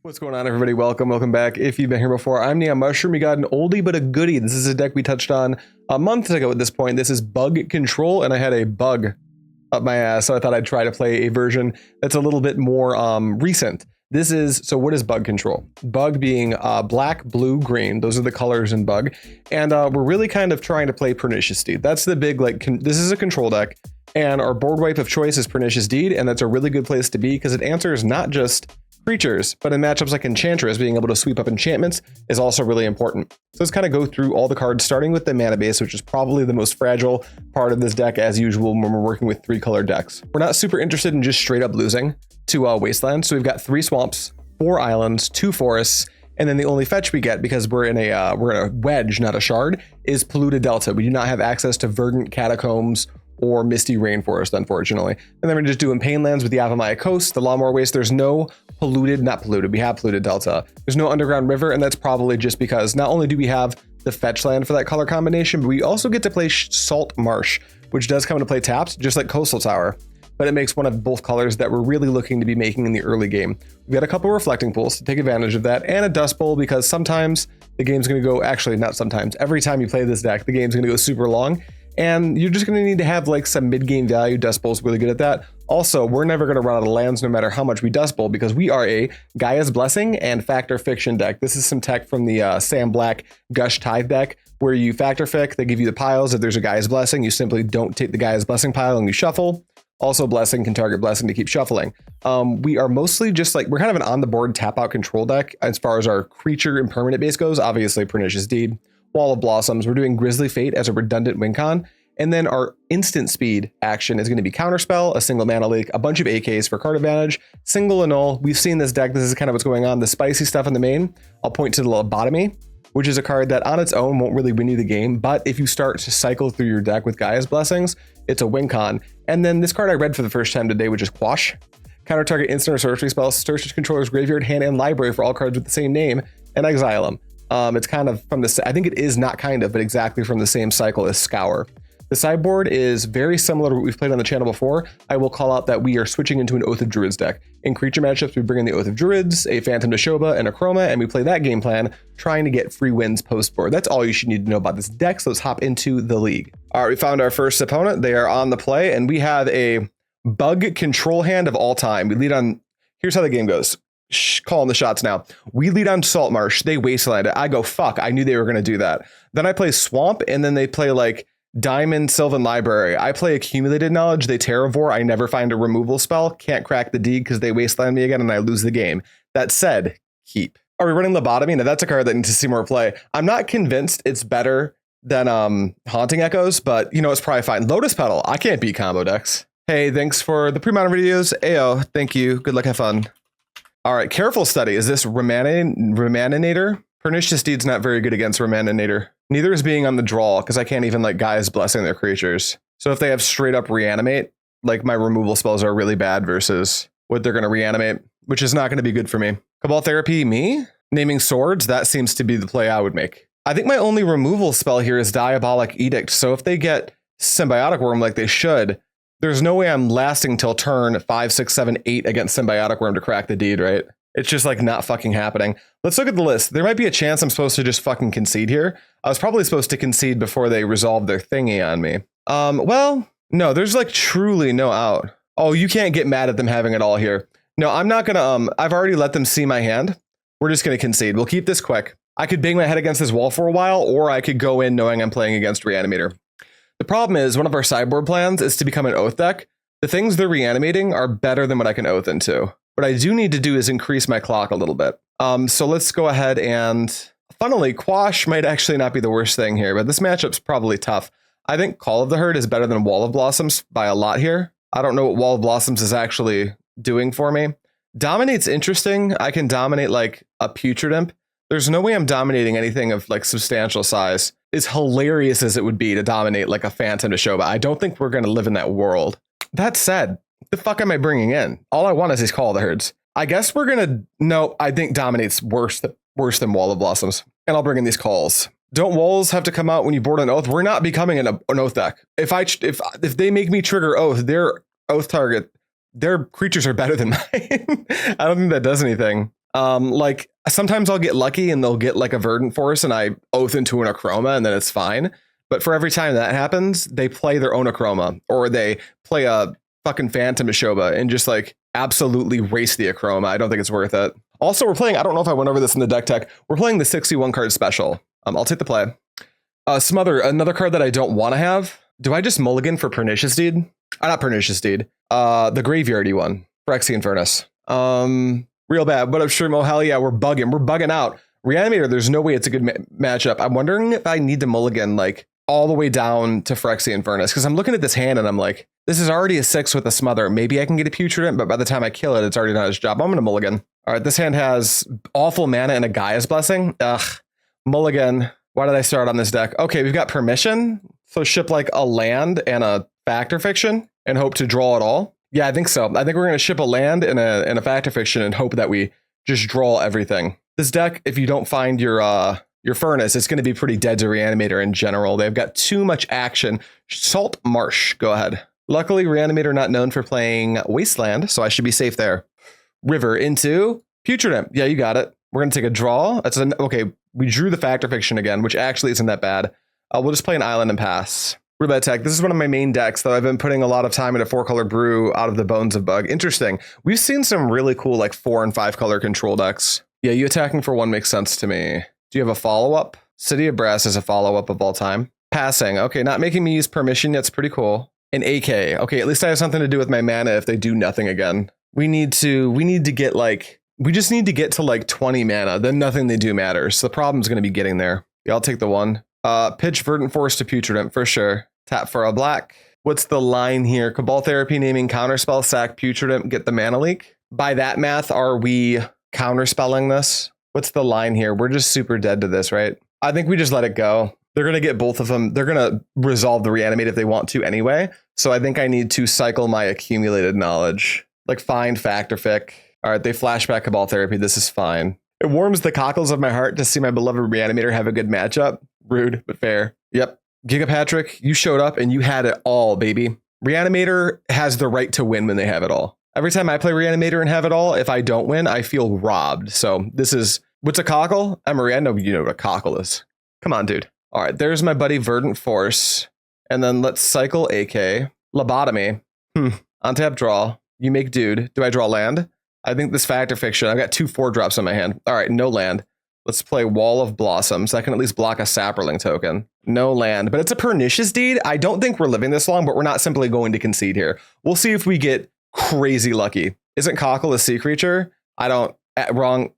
What's going on, everybody? Welcome back. If you've been here before, I'm NeonMushroom. We got an oldie but a goodie. This is a deck we touched on a month ago at this point. This is Bug Control, and I had a bug up my ass, so I thought I'd try to play a version that's a little bit more recent. So what is Bug Control? Bug being black, blue, green. Those are the colors in Bug. And we're really kind of trying to play Pernicious Deed. That's the big, this is a control deck, and our board wipe of choice is Pernicious Deed, and that's a really good place to be because it answers not just creatures, but in matchups like Enchantress, being able to sweep up enchantments is also really important. So let's kind of go through all the cards, starting with the mana base, which is probably the most fragile part of this deck as usual when we're working with 3-color decks. We're not super interested in just straight up losing to Wasteland, so we've got 3 swamps, 4 islands, 2 forests, and then the only fetch we get, because we're in a wedge, not a shard, is Polluted Delta. We do not have access to Verdant Catacombs or Misty Rainforest, unfortunately. And then we're just doing Painlands with the Yavimaya Coast, the Llanowar Wastes. There's no we have Polluted Delta. There's no Underground River, and that's probably just because not only do we have the fetch land for that color combination, but we also get to play Salt Marsh, which does come into play tapped, just like Coastal Tower. But it makes one of both colors that we're really looking to be making in the early game. We've got a couple reflecting pools to take advantage of that, and a Dust Bowl, because sometimes the game's gonna go, actually not sometimes, every time you play this deck, the game's gonna go super long, and you're just going to need to have like some mid-game value. Dust Bowl's really good at that. Also, we're never going to run out of lands no matter how much we Dust Bowl, because we are a Gaea's Blessing and Factor Fiction deck. This is some tech from the Sam Black Gush Tithe deck, where you Factor Fic, they give you the piles. If there's a Gaea's Blessing, you simply don't take the Gaea's Blessing pile and you shuffle. Also, Blessing can target Blessing to keep shuffling. We are mostly just like, we're kind of an on-the-board tap-out control deck as far as our creature and permanent base goes. Obviously, Pernicious Deed, Wall of Blossoms. We're doing Grizzly Fate as a redundant win con. And then our instant speed action is going to be Counterspell, a single mana leak, a bunch of AKs for card advantage, single Annul. We've seen this deck. This is kind of what's going on. The spicy stuff in the main, I'll point to the Lobotomy, which is a card that on its own won't really win you the game. But if you start to cycle through your deck with Gaea's Blessings, it's a win con. And then this card I read for the first time today, which is Quash. Counter target instant or sorcery spell, search controller's graveyard, hand, and library for all cards with the same name, and exile them. It's kind of from the, I think it is not kind of, but exactly from the same cycle as Scour. The sideboard is very similar to what we've played on the channel before. I will call out that we are switching into an Oath of Druids deck. In creature matchups, we bring in the Oath of Druids, a Phantom Nishoba, and Akroma, and we play that game plan, trying to get free wins post-board. That's all you should need to know about this deck, so let's hop into the league. All right, we found our first opponent. They are on the play, and we have a Bug Control hand of all time. We lead on, here's how the game goes. Calling the shots now. We lead on Salt Marsh. They wasteland it. I go, fuck, I knew they were going to do that. Then I play Swamp, and then they play like Diamond, Sylvan Library. I play Accumulated Knowledge. They Terravore. I never find a removal spell. Can't crack the deed because they wasteland me again and I lose the game. That said, keep. Are we running Lobotomy? Now that's a card that needs to see more play. I'm not convinced it's better than Haunting Echoes, but you know, it's probably fine. Lotus Petal. I can't beat combo decks. Hey, thanks for the Premodern videos. Ayo, thank you. Good luck, have fun. All right, Careful Study. Is this Remaninator? Pernicious Deed's not very good against Remaninator. Neither is being on the draw, because I can't even like Gaea's Blessing their creatures. So if they have straight up Reanimate, like my removal spells are really bad versus what they're going to reanimate, which is not going to be good for me. Cabal Therapy, me? Naming Swords, that seems to be the play I would make. I think my only removal spell here is Diabolic Edict. So if they get Symbiotic Worm like they should, there's no way I'm lasting till turn 5, 6, 7, 8 against Symbiotic Worm to crack the deed, right? It's just like not fucking happening. Let's look at the list. There might be a chance I'm supposed to just fucking concede here. I was probably supposed to concede before they resolved their thingy on me. Well, no, there's like truly no out. Oh, you can't get mad at them having it all here. No, I'm not gonna, I've already let them see my hand. We're just gonna concede. We'll keep this quick. I could bang my head against this wall for a while, or I could go in knowing I'm playing against Reanimator. The problem is one of our sideboard plans is to become an Oath deck. The things they're reanimating are better than what I can Oath into. What I do need to do is increase my clock a little bit. So let's go ahead and, funnily, Quash might actually not be the worst thing here, but this matchup's probably tough. I think Call of the Herd is better than Wall of Blossoms by a lot here. I don't know what Wall of Blossoms is actually doing for me. Dominate's interesting. I can dominate like a Putrid Imp. There's no way I'm dominating anything of like substantial size. As hilarious as it would be to dominate like a Phantom Nishoba, I don't think we're going to live in that world. That said, the fuck am I bringing in? All I want is these Call of the Herds. I guess we're gonna, no, I think Dominate's worse than Wall of Blossoms. And I'll bring in these calls. Don't walls have to come out when you board an Oath? We're not becoming an Oath deck. If they make me trigger Oath, their Oath target, their creatures are better than mine. I don't think that does anything. Like sometimes I'll get lucky and they'll get like a Verdant Force and I oath into an Akroma and then it's fine. But for every time that happens, they play their own Akroma or they play a fucking Phantom Nishoba and just like absolutely race the Akroma. I don't think it's worth it. Also, we're playing, I don't know if I went over this in the deck tech, we're playing the 61 card special. I'll take the play. Smother, another card that I don't want to have. Do I just mulligan for Pernicious Deed? Not Pernicious Deed. The graveyardy one. Phyrexian Furnace. Real bad. What up, Shrimo? Hell yeah, we're bugging out. Reanimator, there's no way it's a good matchup. I'm wondering if I need to mulligan like all the way down to Phyrexian Furnace, because I'm looking at this hand and I'm like, this is already a 6 with a Smother. Maybe I can get a Putrid, but by the time I kill it, it's already done its job. I'm going to mulligan. All right, this hand has awful mana and a Gaia's Blessing. Ugh, mulligan. Why did I start on this deck? Okay, we've got permission. So ship like a land and a Fact or Fiction and hope to draw it all. Yeah, I think so. I think we're going to ship a land and a Fact or Fiction and hope that we just draw everything. This deck, if you don't find your Furnace, it's going to be pretty dead to Reanimator in general. They've got too much action. Salt Marsh, go ahead. Luckily, Reanimator not known for playing Wasteland, so I should be safe there. River into Putrid. Yeah, you got it. We're going to take a draw. Okay, we drew the Fact or Fiction again, which actually isn't that bad. We'll just play an island and pass. Roulette Tech. This is one of my main decks, though I've been putting a lot of time into 4-color brew out of the Bones of Bug. Interesting. We've seen some really cool like 4 and 5 color control decks. Yeah, you attacking for 1 makes sense to me. Do you have a follow-up? City of Brass is a follow-up of all time. Passing. Okay, not making me use permission. That's pretty cool. An AK. Okay, at least I have something to do with my mana if they do nothing again. We need to get like, we just need to get to like 20 mana. Then nothing they do matters. So the problem's going to be getting there. Yeah, I'll take the 1. Pitch Verdant Force to Putrid for sure. Tap for a black. What's the line here? Cabal Therapy naming Counterspell, sack Putrid, get the mana leak. By that math, are we counterspelling this? What's the line here? We're just super dead to this, right? I think we just let it go. They're going to get both of them. They're going to resolve the reanimate if they want to anyway. So I think I need to cycle my accumulated knowledge. Like find Fact or Fic. All right, they flashback Cabal Therapy. This is fine. It warms the cockles of my heart to see my beloved Reanimator have a good matchup. Rude, but fair. Yep. Giga Patrick, you showed up and you had it all, baby. Reanimator has the right to win when they have it all. Every time I play Reanimator and have it all, if I don't win, I feel robbed. So this is, what's a cockle? Emery, I know you know what a cockle is. Come on, dude. All right, there's my buddy Verdant Force. And then let's cycle AK. Lobotomy. Untap draw. You make dude. Do I draw land? I think this Fact or Fiction. I've got 2 4-drops in my hand. All right, no land. Let's play Wall of Blossoms. I can at least block a Saproling token. No land, but it's a Pernicious Deed. I don't think we're living this long, but we're not simply going to concede here. We'll see if we get crazy lucky. Isn't Cockle a sea creature? I don't, wrong.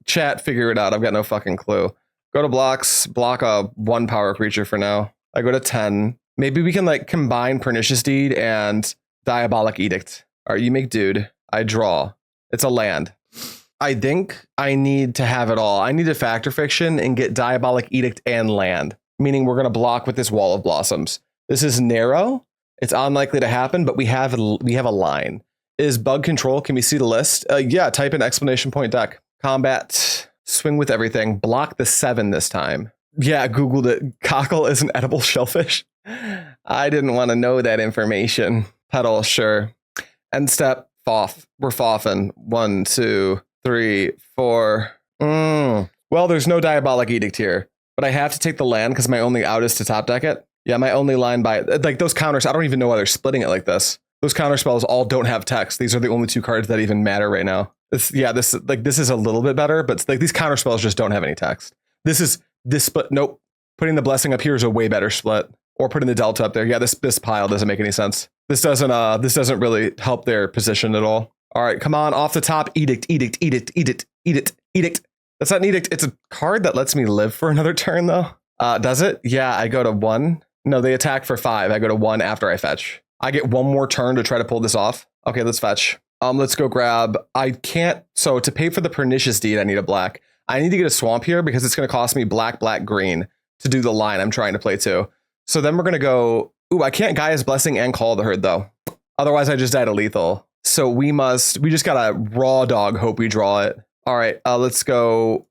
Chat, figure it out. I've got no fucking clue. Go to blocks, block a 1 power creature for now. I go to 10. Maybe we can like combine Pernicious Deed and Diabolic Edict. All right, you make dude. I draw. It's a land. I think I need to have it all. I need a Fact or Fiction and get Diabolic Edict and land, meaning we're going to block with this Wall of Blossoms. This is narrow. It's unlikely to happen, but we have a line. Is bug control? Can we see the list? Yeah, type in exclamation point deck. Combat, swing with everything. Block the 7 this time. Yeah, Googled it. Cockle is an edible shellfish. I didn't want to know that information. Petal, sure. End step, Foff. We're foffing. 1, 2, 3, 4. Well, there's no Diabolic Edict here, but I have to take the land because my only out is to top deck it. Yeah, my only line by like those counters. I don't even know why they're splitting it like this. Those counterspells all don't have text. These are the only 2 cards that even matter right now. This is a little bit better, but like these counterspells just don't have any text. This split. Nope. Putting the blessing up here is a way better split. Or putting the Delta up there. Yeah, this pile doesn't make any sense. This doesn't really help their position at all. All right, come on, off the top. Edict. That's not an edict. It's a card that lets me live for another turn, though. Does it? Yeah, I go to 1. No, they attack for 5. I go to 1 after I fetch. I get 1 more turn to try to pull this off. Okay, let's fetch. Let's go grab. I can't. So to pay for the Pernicious Deed, I need a black. I need to get a swamp here because it's going to cost me black, green to do the line I'm trying to play too. So then we're going to go. Ooh, I can't Gaia's Blessing and Call the Herd though. Otherwise, I just died a lethal. So we just got to raw dog hope we draw it. All right, let's go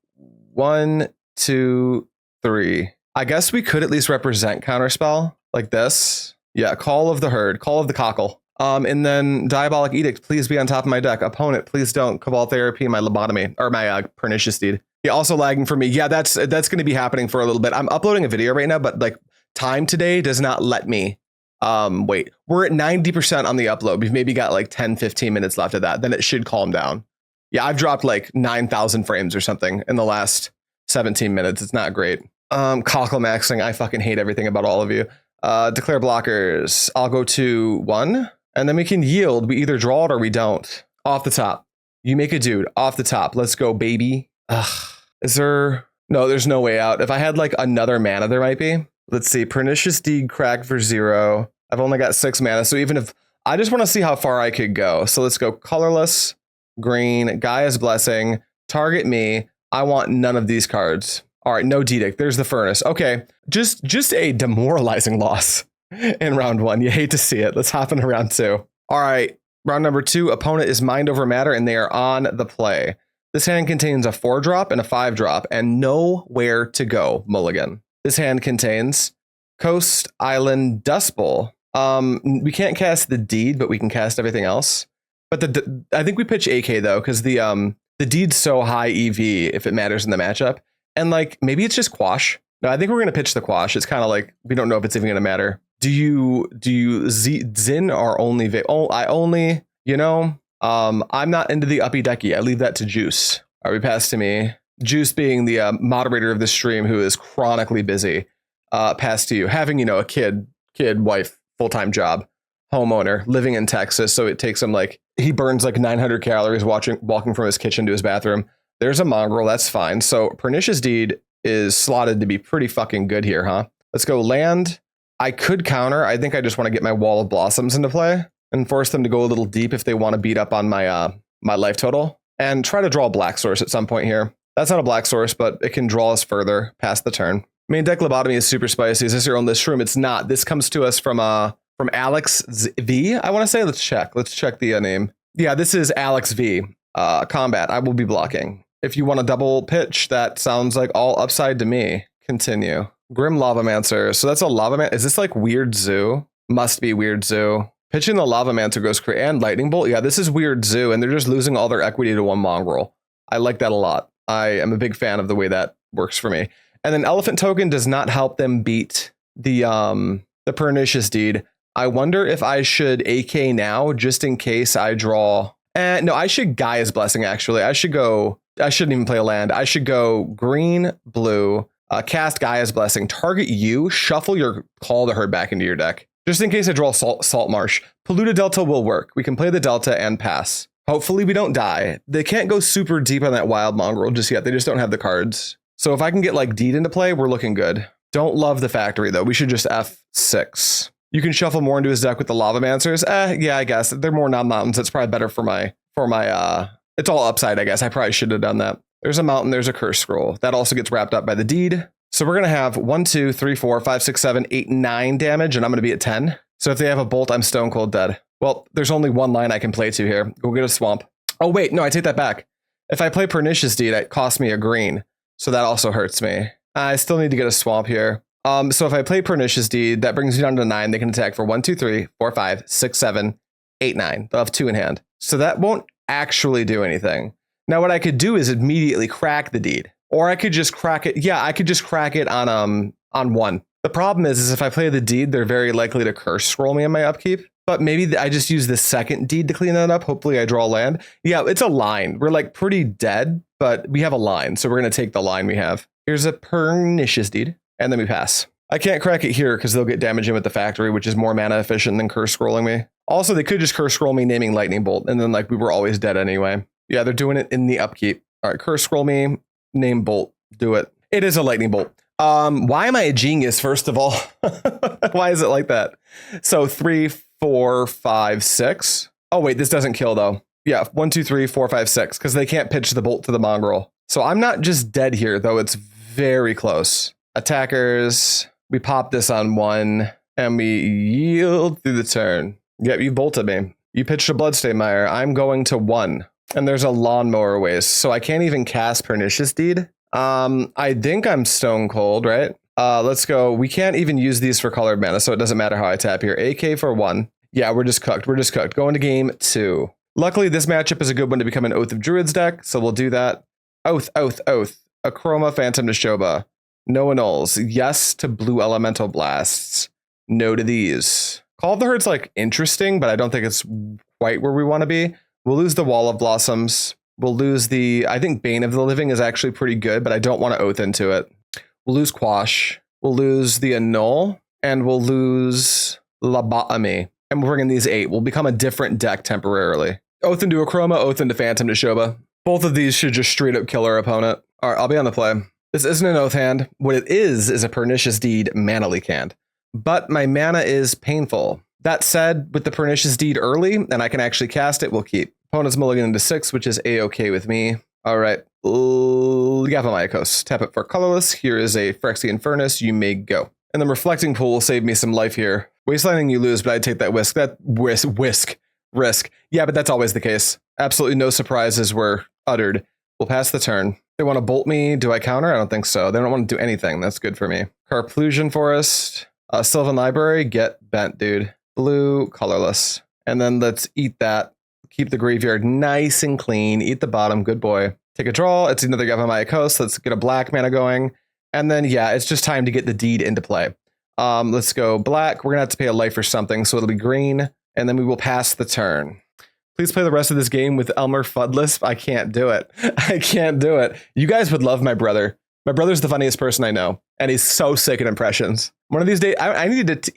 1, 2, 3. I guess we could at least represent Counterspell like this. Yeah, Call of the Herd, Call of the Cockle. And then Diabolic Edict, please be on top of my deck. Opponent, please don't. Cabal Therapy, my Lobotomy, or my Pernicious Deed. Yeah, also lagging for me. Yeah, that's going to be happening for a little bit. I'm uploading a video right now, but like time today does not let me wait. We're at 90% on the upload. We've maybe got like 10, 15 minutes left of that. Then it should calm down. Yeah, I've dropped like 9,000 frames or something in the last 17 minutes. It's not great. Cockle maxing. I fucking hate everything about all of you. Declare blockers. I'll go to 1, and then we can yield. We either draw it or we don't. Off the top. You make a dude. Off the top. Let's go, baby. Ugh. Is there... No, there's no way out. If I had like another mana, there might be. Let's see. Pernicious Deed, crack for 0. I've only got 6 mana, so even if... I just want to see how far I could go. So let's go colorless, green, Gaia's Blessing, target me. I want none of these cards. All right, no Dedict. There's the Furnace. Okay, just a demoralizing loss in round 1. You hate to see it. Let's hop into round 2. All right, round number 2. Opponent is Mind Over Matter, and they are on the play. This hand contains a 4-drop and a 5-drop, and nowhere to go, mulligan. This hand contains Coast, Island, Dust Bowl. We can't cast the Deed, but we can cast everything else. But I think we pitch AK though, because the Deed's so high EV if it matters in the matchup. And like maybe it's just Quash. No, I think we're gonna pitch the Quash. It's kind of like we don't know if it's even gonna matter. Do you Zin or only I only, you know, I'm not into the uppy decky. I leave that to Juice. All right, we pass to me. Juice being the moderator of the stream who is chronically busy. Pass to you. Having, you know, a kid, wife, full-time job, homeowner, living in Texas. So it takes him like, he burns like 900 calories walking from his kitchen to his bathroom. There's a mongrel. That's fine. So Pernicious Deed is slotted to be pretty fucking good here, huh? Let's go land. I could counter. I think I just want to get my Wall of Blossoms into play and force them to go a little deep if they want to beat up on my my life total, and try to draw a black source at some point here. That's not a black source, but it can draw us further past the turn. Main deck Lobotomy is super spicy. Is this your own list room? It's not. This comes to us from Alex V. I want to say. Let's check the name. Yeah, this is Alex V. Combat. I will be blocking. If you want a double pitch, that sounds like all upside to me. Continue. Grim Lavamancer. So that's a Lavamancer. Is this like Weird Zoo? Must be Weird Zoo. Pitching the Lavamancer goes crazy. And Lightning Bolt. Yeah, this is Weird Zoo, and they're just losing all their equity to one mongrel. I like that a lot. I am a big fan of the way that works for me. And then Elephant Token does not help them beat the Pernicious Deed. I wonder if I should AK now, just in case I draw. No, I should Gaia's Blessing, actually. I shouldn't even play a land. I should go green, blue, cast Gaia's Blessing, target you, shuffle your Call to Herd back into your deck. Just in case I draw Salt Marsh. Polluted Delta will work. We can play the Delta and pass. Hopefully we don't die. They can't go super deep on that wild mongrel just yet. They just don't have the cards. So if I can get like Deed into play, we're looking good. Don't love the factory though. We should just F6. You can shuffle more into his deck with the Lavamancers. Yeah, I guess they're more non-mountains. It's probably better for my it's all upside, I guess. I probably should have done that. There's a mountain, there's a curse scroll. That also gets wrapped up by the Deed. So we're gonna have 1, 2, 3, 4, 5, 6, 7, 8, 9 damage, and I'm gonna be at 10. So if they have a bolt, I'm stone cold dead. Well, there's only one line I can play to here. Go get a swamp. Oh wait, no, I take that back. If I play Pernicious Deed, it costs me a green. So that also hurts me. I still need to get a swamp here. So if I play Pernicious Deed, that brings me down to 9. They can attack for 1, 2, 3, 4, 5, 6, 7, 8, 9. They'll have 2 in hand. So that won't actually do anything. Now what I could do is immediately crack the Deed. Or I could just crack it. Yeah, I could just crack it on 1. The problem is if I play the Deed, they're very likely to curse scroll me in my upkeep. But maybe I just use the second Deed to clean that up. Hopefully I draw land. Yeah, it's a line. We're like pretty dead, but we have a line. So we're going to take the line we have. Here's a Pernicious Deed. And then we pass. I can't crack it here because they'll get damage in with the factory, which is more mana efficient than curse scrolling me. Also, they could just curse scroll me naming Lightning Bolt. And then like we were always dead anyway. Yeah, they're doing it in the upkeep. All right, curse scroll me, name Bolt. Do it. It is a Lightning Bolt. Why am I a genius, first of all? Why is it like that? So 3, 4, 5, 6. Oh, wait, this doesn't kill, though. Yeah, 1, 2, 3, 4, 5, 6, because they can't pitch the bolt to the mongrel. So I'm not just dead here, though. It's very close. Attackers, we pop this on 1, and we yield through the turn. Yep, you bolted me. You pitched a Bloodstained Mire. I'm going to 1. And there's a Lawnmower Waste, so I can't even cast Pernicious Deed. I think I'm stone cold, right? Let's go. We can't even use these for colored mana, so it doesn't matter how I tap here. AK for 1. Yeah, we're just cooked. We're just cooked. Going to game 2. Luckily, this matchup is a good one to become an Oath of Druids deck, so we'll do that. Oath. Akroma, Phantom Nishoba. No annuls. Yes to blue elemental blasts. No to these. Call of the Herd's like interesting, but I don't think it's quite where we want to be. We'll lose the Wall of Blossoms. We'll lose the, I think Bane of the Living is actually pretty good, but I don't want to Oath into it. We'll lose Quash. We'll lose the Annul, and we'll lose Lobotomy. And we'll bring in these 8. We'll become a different deck temporarily. Oath into Akroma, Oath into Phantom Nishoba. Both of these should just straight up kill our opponent. All right, I'll be on the play. This isn't an Oath hand. What it is a Pernicious Deed mana leak hand. But my mana is painful. That said, with the Pernicious Deed early, and I can actually cast it, we'll keep. Opponent's mulligan into 6, which is A-okay with me. All right, Yavimaya Coast. Tap it for colorless. Here is a Phyrexian Furnace. You may go. And the Reflecting Pool will save me some life here. Wastelining you lose, but I'd take that risk. Risk. Yeah, but that's always the case. Absolutely no surprises were uttered. We'll pass the turn. They want to bolt me. Do I counter? I don't think so. They don't want to do anything. That's good for me. Carplusion Forest. Sylvan Library. Get bent, dude. Blue, colorless. And then let's eat that. Keep the graveyard nice and clean. Eat the bottom. Good boy. Take a draw. It's another Yavimaya Coast. Let's get a black mana going. And then, yeah, it's just time to get the deed into play. Let's go black. We're going to have to pay a life or something, so it'll be green. And then we will pass the turn. Please play the rest of this game with Elmer Fuddless. I can't do it. I can't do it. You guys would love my brother. My brother's the funniest person I know. And he's so sick at impressions. One of these days, I needed to...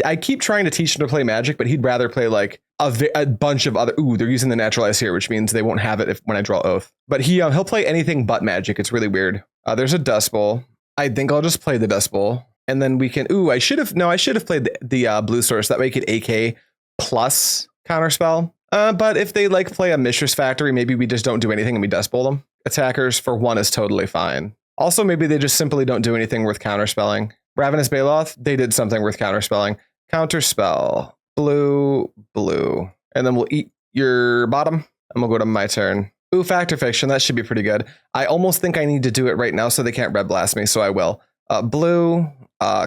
I keep trying to teach him to play Magic, but he'd rather play like a bunch of other... Ooh, they're using the Naturalize here, which means they won't have it when I draw Oath. But he'll play anything but Magic. It's really weird. There's a Dust Bowl. I think I'll just play the Dust Bowl. And then we can... Ooh, I should have played the blue source. That way we could AK plus Counterspell. But if they like play a Mishra's Factory, maybe we just don't do anything and we Dust Bowl them. Attackers for 1 is totally fine. Also, maybe they just simply don't do anything worth counterspelling. Ravenous Baloth, they did something worth counterspelling. Counterspell. Blue. And then we'll eat your bottom, and we'll go to my turn. Ooh, Fact or Fiction, that should be pretty good. I almost think I need to do it right now so they can't Red Blast me, so I will. Blue,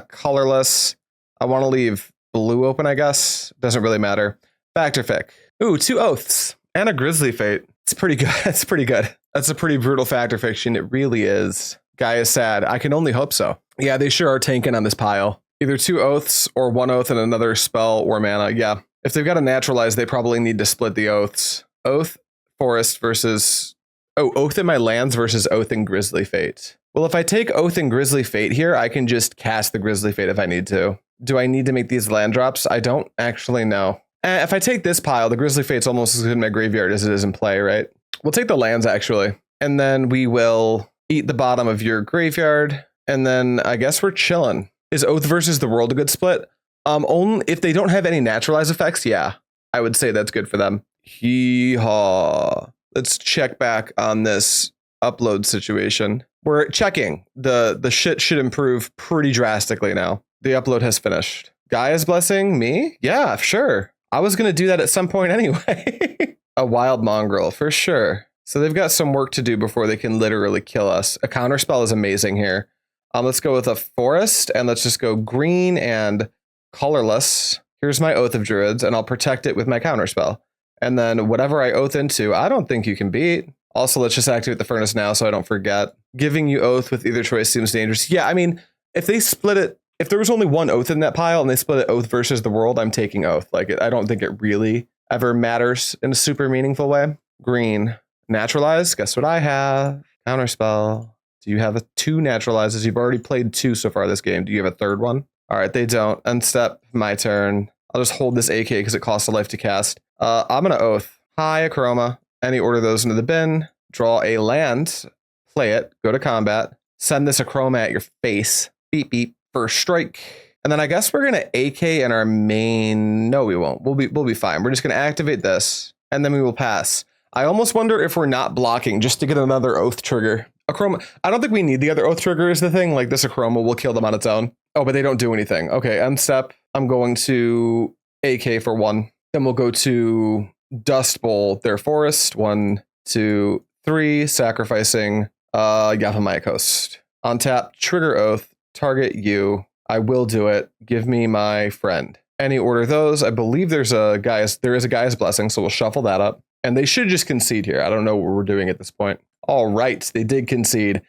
colorless. I want to leave blue open, I guess. Doesn't really matter. Fact or Fic. Ooh, 2 Oaths and a Grizzly Fate. It's pretty good. It's pretty good. That's a pretty brutal Fact or Fiction. It really is. Gaea is sad. I can only hope so. Yeah, they sure are tanking on this pile. Either 2 Oaths or 1 Oath and another spell or mana. Yeah. If they've got a Naturalize, they probably need to split the Oaths. Oath, Forest versus... Oh, Oath in my lands versus Oath in Grizzly Fate. Well, if I take Oath and Grizzly Fate here, I can just cast the Grizzly Fate if I need to. Do I need to make these land drops? I don't actually know. If I take this pile, the Grizzly Fate's almost as good in my graveyard as it is in play, right? We'll take the lands, actually. And then we will eat the bottom of your graveyard. And then I guess we're chilling. Is Oath versus the World a good split? Only if they don't have any Naturalize effects, yeah. I would say that's good for them. Hee-haw. Let's check back on this upload situation. We're checking. The shit should improve pretty drastically now. The upload has finished. Gaia's blessing me? Yeah, sure. I was going to do that at some point anyway. A wild mongrel, for sure. So they've got some work to do before they can literally kill us. A counterspell is amazing here. Let's go with a forest, and let's just go green and colorless. Here's my Oath of Druids, and I'll protect it with my counterspell. And then whatever I Oath into, I don't think you can beat. Also, let's just activate the Furnace now so I don't forget. Giving you Oath with either choice seems dangerous. Yeah, I mean, if they split it, if there was only 1 Oath in that pile and they split it Oath versus the World, I'm taking Oath. Like, I don't think it really ever matters in a super meaningful way. Green. Naturalize. Guess what I have? Counterspell. Do you have 2 Naturalizes? You've already played 2 so far this game. Do you have a 3rd one? All right, they don't. Unstep, my turn. I'll just hold this AK because it costs a life to cast. I'm going to Oath. Hi, Akroma. Any order those into the bin. Draw a land. Play it. Go to combat. Send this Akroma at your face. Beep, beep. First strike. And then I guess we're going to AK in our main... No, we won't. We'll be fine. We're just going to activate this. And then we will pass. I almost wonder if we're not blocking just to get another Oath trigger. Akroma, I don't think we need the other Oath trigger is the thing. Like this Akroma will kill them on its own. Oh, but they don't do anything. Okay, end step. I'm going to AK for 1. Then we'll go to Dust Bowl their forest. 1, 2, 3. Sacrificing Yavimaya Coast. On tap, trigger Oath. Target you. I will do it. Give me my friend. Any order those. I believe there is a Gaia's Blessing, so we'll shuffle that up. And they should just concede here. I don't know what we're doing at this point. All right, they did concede.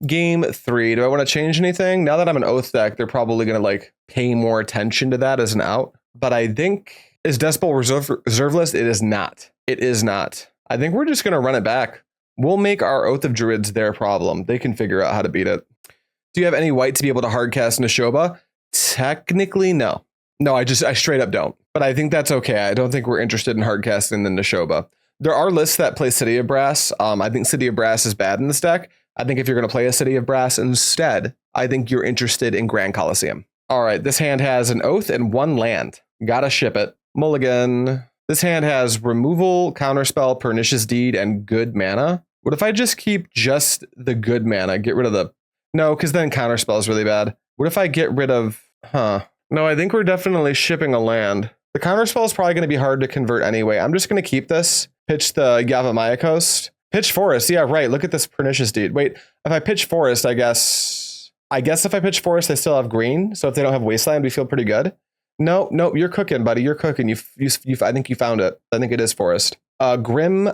Game 3. Do I want to change anything? Now that I'm an Oath deck, they're probably going to like pay more attention to that as an out. But I think, is Death Bowl reserve list? It is not. It is not. I think we're just going to run it back. We'll make our Oath of Druids their problem. They can figure out how to beat it. Do you have any white to be able to hardcast Nishoba? Technically, no. No, I straight up don't. But I think that's okay. I don't think we're interested in hardcasting the Nishoba. There are lists that play City of Brass. I think City of Brass is bad in this deck. I think if you're going to play a City of Brass instead, I think you're interested in Grand Coliseum. All right, this hand has an Oath and 1 land. Gotta ship it. Mulligan. This hand has removal, counterspell, pernicious deed, and good mana. What if I just keep just the good mana? Get rid of the... No, because then counterspell is really bad. What if I get rid of... No, I think we're definitely shipping a land. The counterspell is probably going to be hard to convert anyway. I'm just going to keep this. Pitch the Yavimaya Coast. Pitch Forest. Yeah, right. Look at this Pernicious Deed. Wait, if I pitch Forest, I guess if I pitch Forest, they still have green. So if they don't have Wasteland, we feel pretty good. No, you're cooking, buddy. You're cooking. I think you found it. I think it is Forest. Grim.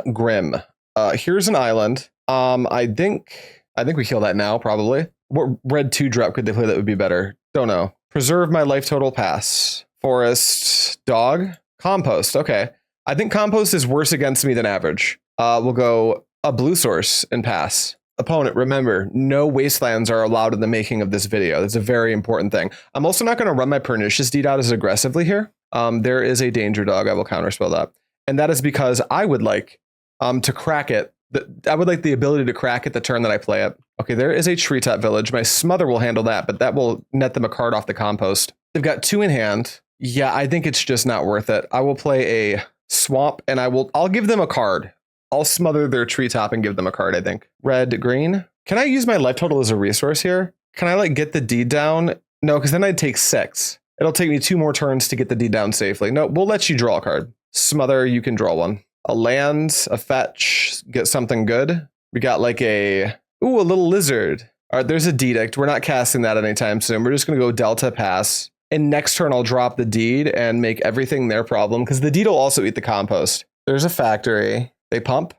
Here's an island. I think we kill that now, probably. What red 2-drop could they play that would be better? Don't know. Preserve my life total, pass. Forest, dog, compost. Okay. I think compost is worse against me than average. We'll go a blue source and pass. Opponent, remember, no wastelands are allowed in the making of this video. That's a very important thing. I'm also not going to run my Pernicious Deed out as aggressively here. There is a danger dog. I will counterspell that. And that is because I would like to crack it. I would like the ability to crack it the turn that I play it. Okay, there is a treetop village. My Smother will handle that, but that will net them a card off the compost. They've got 2 in hand. Yeah, I think it's just not worth it. I will play a swamp and I'll give them a card. I'll smother their treetop and give them a card, I think. Red, green. Can I use my life total as a resource here? Can I like get the deed down? No, because then I'd take 6. It'll take me 2 more turns to get the deed down safely. No, we'll let you draw a card. Smother, you can draw one. A land, a fetch, get something good. We got like a little lizard. All right, there's a Edict. We're not casting that anytime soon. We're just going to go Delta, pass. And next turn, I'll drop the deed and make everything their problem because the deed will also eat the compost. There's a factory. They pump.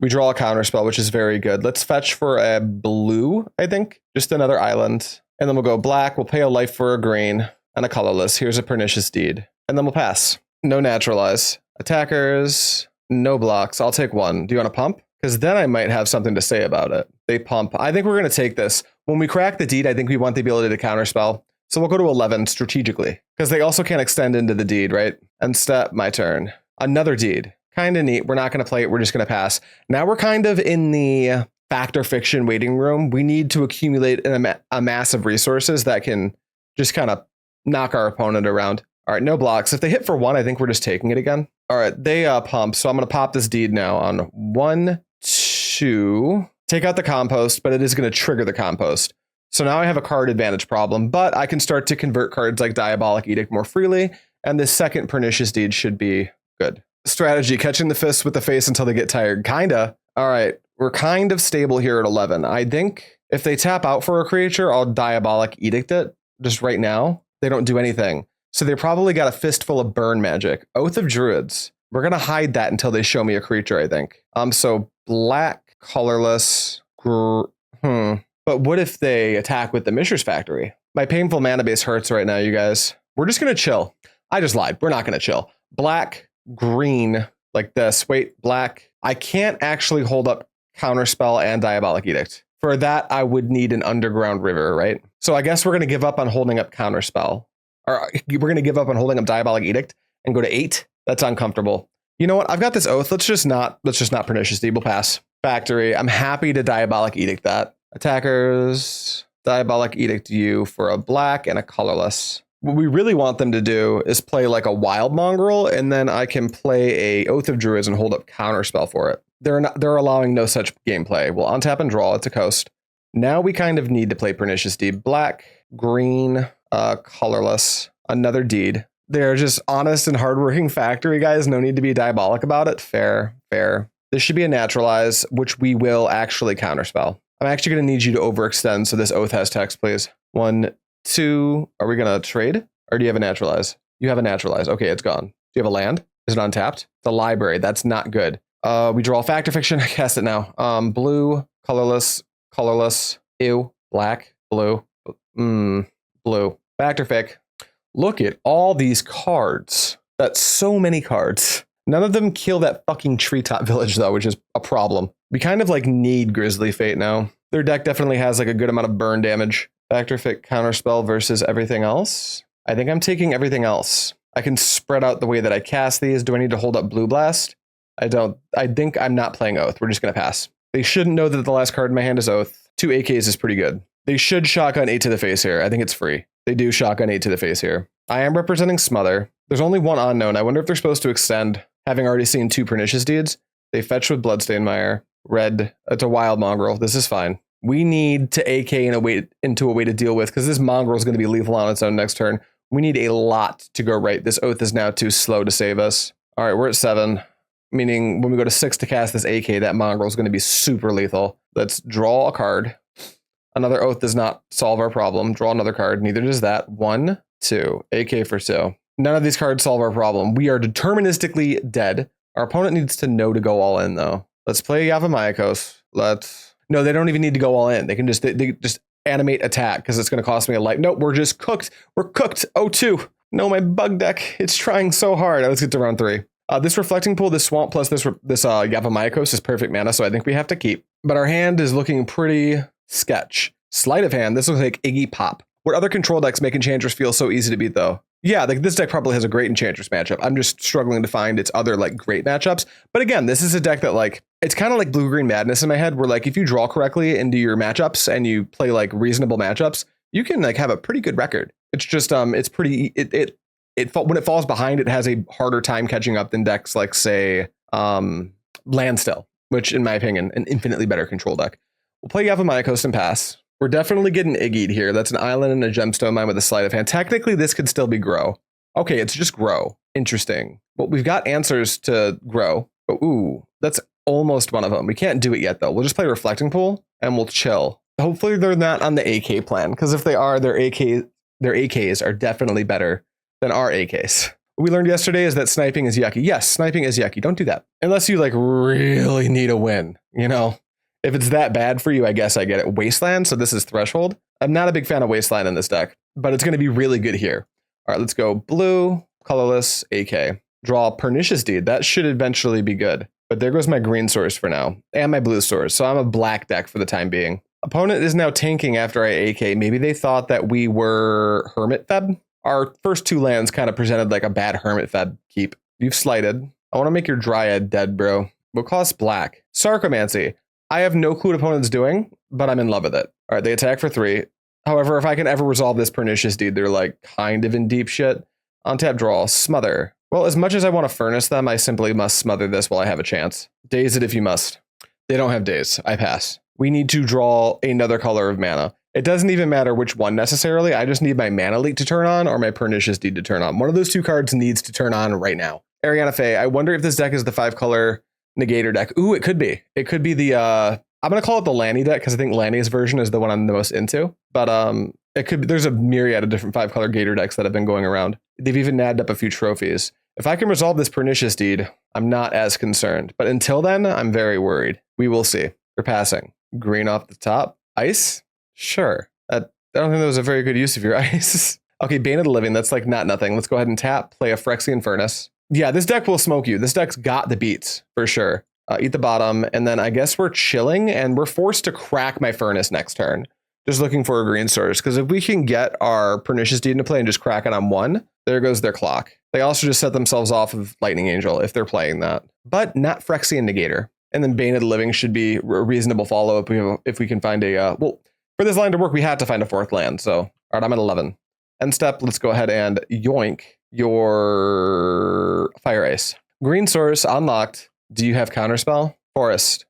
We draw a counterspell, which is very good. Let's fetch for a blue, I think. Just another island. And then we'll go black. We'll pay a life for a green and a colorless. Here's a Pernicious Deed. And then we'll pass. No Naturalize. Attackers, no blocks. I'll take 1. Do you want to pump? Because then I might have something to say about it. They pump. I think we're going to take this. When we crack the deed, I think we want the ability to counterspell. So we'll go to 11 strategically. Because they also can't extend into the deed, right? And step, my turn. Another deed. Kind of neat. We're not going to play it. We're just going to pass. Now we're kind of in the fact or fiction waiting room. We need to accumulate a mass of resources that can just kind of knock our opponent around. All right, no blocks. If they hit for 1, I think we're just taking it again. All right, they pump. So I'm going to pop this deed now on 1, 2. Take out the compost, but it is going to trigger the compost. So now I have a card advantage problem, but I can start to convert cards like Diabolic Edict more freely. And this second Pernicious Deed should be good. Strategy, catching the fists with the face until they get tired. Kinda. All right, we're kind of stable here at 11. I think if they tap out for a creature, I'll Diabolic Edict it just right now. They don't do anything. So they probably got a fistful of burn magic. Oath of Druids. We're going to hide that until they show me a creature, I think. So black, colorless. But what if they attack with the Mishra's Factory? My painful mana base hurts right now, you guys. We're just going to chill. I just lied. We're not going to chill. Black, green, like this. Wait, black. I can't actually hold up Counterspell and Diabolic Edict. For that, I would need an Underground River, right? So I guess we're going to give up on holding up Counterspell. Or we're going to give up on holding up Diabolic Edict and go to 8. That's uncomfortable. You know what? I've got this Oath. Let's just not Pernicious Deed. We'll pass. Factory. I'm happy to Diabolic Edict that. Attackers. Diabolic Edict you for a black and a colorless. What we really want them to do is play like a Wild Mongrel, and then I can play a Oath of Druids and hold up Counterspell for it. They're allowing no such gameplay. We'll untap and draw. It's a coast. Now we kind of need to play Pernicious Deed. Black, green, colorless, another deed. They're just honest and hardworking factory guys. No need to be diabolic about it. Fair. This should be a Naturalize, which we will actually Counterspell. I'm actually going to need you to overextend, so this Oath has text, please. 1, 2. Are we going to trade? Or do you have a Naturalize? You have a Naturalize. Okay, it's gone. Do you have a land? Is it untapped? It's a library. That's not good. We draw Factor Fiction. I cast it now. Blue, colorless, ew, black, blue, blue. Factor Fic. Look at all these cards. That's so many cards. None of them kill that fucking treetop village though, which is a problem. We kind of like need Grizzly Fate now. Their deck definitely has like a good amount of burn damage. Factor Fic, Counterspell versus everything else. I think I'm taking everything else. I can spread out the way that I cast these. Do I need to hold up Blue Blast? I don't. I think I'm not playing Oath. We're just going to pass. They shouldn't know that the last card in my hand is Oath. 2 AKs is pretty good. They should shotgun 8 to the face here. I think it's free. They do shotgun 8 to the face here. I am representing Smother. There's only one unknown. I wonder if they're supposed to extend, having already seen 2 Pernicious Deeds. They fetch with Bloodstained Mire. Red. It's a Wild Mongrel. This is fine. We need to AK into a way to deal with, because this Mongrel is going to be lethal on its own next turn. We need a lot to go right. This Oath is now too slow to save us. All right, we're at 7. Meaning when we go to 6 to cast this AK, that Mongrel is going to be super lethal. Let's draw a card. Another Oath does not solve our problem. Draw another card. Neither does that. 1, 2. AK for 2. None of these cards solve our problem. We are deterministically dead. Our opponent needs to know to go all in, though. Let's play Yavimaya Coast. No, they don't even need to go all in. They can just they just animate attack because it's going to cost me a life. Nope, we're just cooked. We're cooked. 0-2. No, my bug deck. It's trying so hard. Let's get to round 3. This Reflecting Pool, this Swamp, plus this Yavimaya Coast is perfect mana, so I think we have to keep. But our hand is looking pretty sketch. Sleight of hand, this looks like Iggy Pop. What other control decks make Enchantress feel so easy to beat, though? Yeah, like this deck probably has a great Enchantress matchup. I'm just struggling to find its other like great matchups. But again, this is a deck that like, it's kind of like Blue-Green Madness in my head, where like if you draw correctly into your matchups and you play like reasonable matchups, you can like have a pretty good record. It's just it's pretty when it falls behind, it has a harder time catching up than decks like, say, Landstill, which, in my opinion, an infinitely better control deck. We'll play Yavimaya Coast and pass. We're definitely getting Iggy'd here. That's an island and a gemstone mine with a sleight of hand. Technically, this could still be Grow. Okay, it's just Grow. Interesting. Well, we've got answers to Grow. But ooh, that's almost one of them. We can't do it yet, though. We'll just play Reflecting Pool, and we'll chill. Hopefully, they're not on the AK plan, because if they are, their AKs are definitely better than our AKs. What we learned yesterday is that sniping is yucky. Yes, sniping is yucky. Don't do that. Unless you like really need a win, you know? If it's that bad for you, I guess I get it. Wasteland, so this is Threshold. I'm not a big fan of Wasteland in this deck, but it's going to be really good here. All right, let's go blue, colorless, AK. Draw Pernicious Deed. That should eventually be good. But there goes my green source for now, and my blue source, so I'm a black deck for the time being. Opponent is now tanking after I AK. Maybe they thought that we were Hermit Feb. Our first 2 lands kind of presented like a bad Hermit Feb keep. You've slighted. I want to make your Dryad dead, bro. We'll cost black. Sarcomancy. I have no clue what opponent's doing, but I'm in love with it. All right, they attack for 3. However, if I can ever resolve this Pernicious Deed, they're like kind of in deep shit. On tap draw, Smother. Well, as much as I want to furnace them, I simply must smother this while I have a chance. Daze it if you must. They don't have daze. I pass. We need to draw another color of mana. It doesn't even matter which one necessarily. I just need my Mana Leak to turn on or my Pernicious Deed to turn on. One of those 2 cards needs to turn on right now. Ariana Faye, I wonder if this deck is the 5-color Negator deck. Ooh, it could be. It could be the, I'm going to call it the Lanny deck because I think Lanny's version is the one I'm the most into. But it could be, there's a myriad of different 5-color Gator decks that have been going around. They've even nabbed up a few trophies. If I can resolve this Pernicious Deed, I'm not as concerned. But until then, I'm very worried. We will see. We're passing. Green off the top. Ice? Sure. I don't think that was a very good use of your ice. Okay, Bane of the Living. That's like not nothing. Let's go ahead and tap. Play a Phyrexian Furnace. Yeah, this deck will smoke you. This deck's got the beats for sure. Eat the bottom. And then I guess we're chilling and we're forced to crack my Furnace next turn. Just looking for a green source. Because if we can get our Pernicious Deed into play and just crack it on 1, there goes their clock. They also just set themselves off of Lightning Angel if they're playing that. But not Phyrexian Negator. And then Bane of the Living should be a reasonable follow-up if we can find a... well, for this line to work, we had to find a 4th land. So, all right, I'm at 11. End step, let's go ahead and yoink your Fire Ice. Green source, unlocked. Do you have Counterspell? Forest.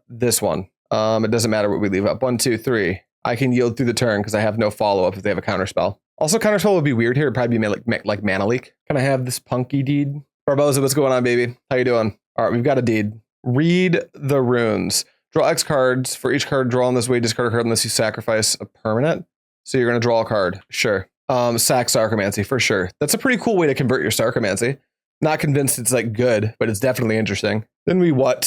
This one. It doesn't matter what we leave up. 1, 2, 3. I can yield through the turn because I have no follow-up if they have a Counterspell. Also, Counterspell would be weird here. It'd probably be like Mana Leak. Can I have this Punky Deed? Barboza, what's going on, baby? How you doing? All right, we've got a deed. Read the runes. Draw X cards. For each card drawn this way, discard a card unless you sacrifice a permanent. So you're going to draw a card. Sure. Sack Sarcomancy for sure. That's a pretty cool way to convert your Sarcomancy. Not convinced it's like good, but it's definitely interesting. Then we what?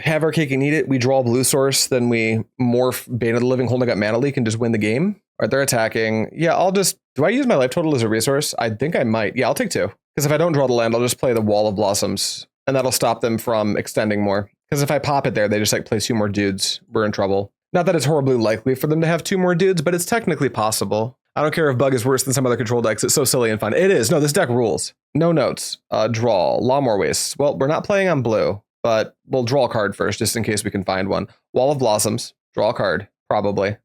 Have our cake and eat it. We draw blue source, then we morph Bane of the Living holding up Mana Leak and just win the game. All right, they're attacking. Yeah, I'll just, do I use my life total as a resource? I think I might. Yeah, I'll take 2. Because if I don't draw the land, I'll just play the Wall of Blossoms and that'll stop them from extending more. Because if I pop it there, they just like play 2 more dudes. We're in trouble. Not that it's horribly likely for them to have 2 more dudes, but it's technically possible. I don't care if Bug is worse than some other control decks. It's so silly and fun. It is. No, this deck rules. No notes. Draw. Llanowar Wastes. Well, we're not playing on blue, but we'll draw a card first just in case we can find one. Wall of Blossoms. Draw a card. Probably.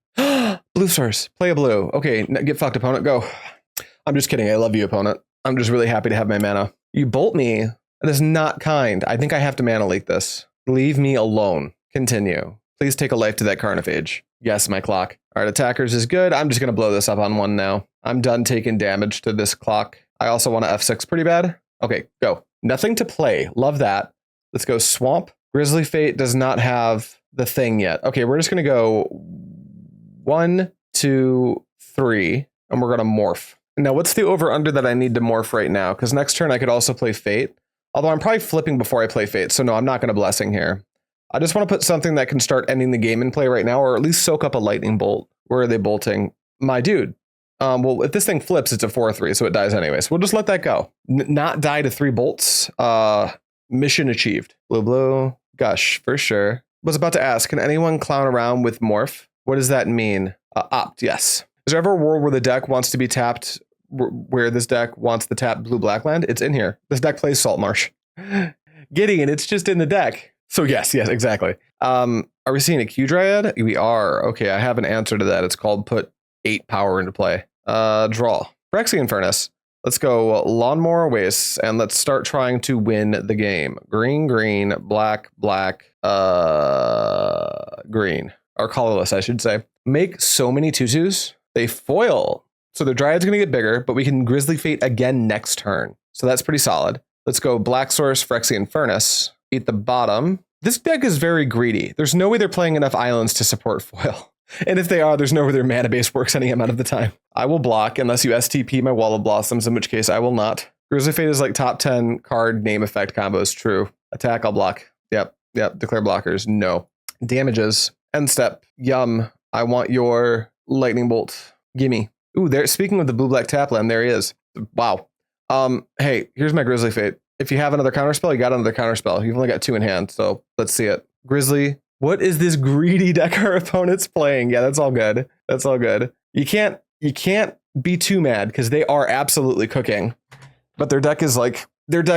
Blue source. Play a blue. Okay, get fucked, opponent. Go. I'm just kidding. I love you, opponent. I'm just really happy to have my mana. You bolt me. That is not kind. I think I have to Mana Leak this. Leave me alone. Continue. Please take a life to that Carnophage. Yes, my clock. All right, attackers is good. I'm just going to blow this up on 1 now. I'm done taking damage to this clock. I also want to F6 pretty bad. Okay, go. Nothing to play. Love that. Let's go Swamp. Grizzly Fate does not have the thing yet. Okay, we're just going to go 1, 2, 3, and we're going to morph. Now, what's the over-under that I need to morph right now? Because next turn I could also play Fate. Although I'm probably flipping before I play Fate, so no, I'm not going to Blessing here. I just want to put something that can start ending the game in play right now, or at least soak up a Lightning Bolt. Where are they bolting? My dude. Well, if this thing flips, it's a 4/3, so it dies anyway. So we'll just let that go. Not die to 3 bolts. Mission achieved. Blue, blue. Gush, for sure. Was about to ask, can anyone clown around with Morph? What does that mean? Opt, yes. Is there ever a world where the deck wants to be tapped, where this deck wants the tap blue-black land? It's in here. This deck plays Salt Marsh. Gideon, it's just in the deck. So yes, exactly. Are we seeing a Q-Dryad? We are. Okay, I have an answer to that. It's called put 8 power into play. Draw. Phyrexian Furnace. Let's go Llanowar Wastes, and let's start trying to win the game. Green, green, black, black, green. Or colorless, I should say. Make so many 2/2s. They foil. So the Dryad's going to get bigger, but we can Grizzly Fate again next turn. So that's pretty solid. Let's go Black Source, Phyrexian Furnace. Eat the bottom. This deck is very greedy. There's no way they're playing enough islands to support foil. And if they are, there's no way their mana base works any amount of the time. I will block unless you STP my Wall of Blossoms, in which case I will not. Grizzly Fate is like top 10 card name effect combos. True. Attack, I'll block. Yep. Declare blockers. No. Damages. End step. Yum. I want your Lightning Bolt. Gimme. Ooh, there. Speaking of the blue-black tapland, there he is. Wow. Hey, here's my Grizzly Fate. If you have another counterspell, you got another counterspell. You've only got 2 in hand, so let's see it. Grizzly. What is this greedy deck our opponent's playing? Yeah, that's all good. That's all good. You can't be too mad because they are absolutely cooking. But their deck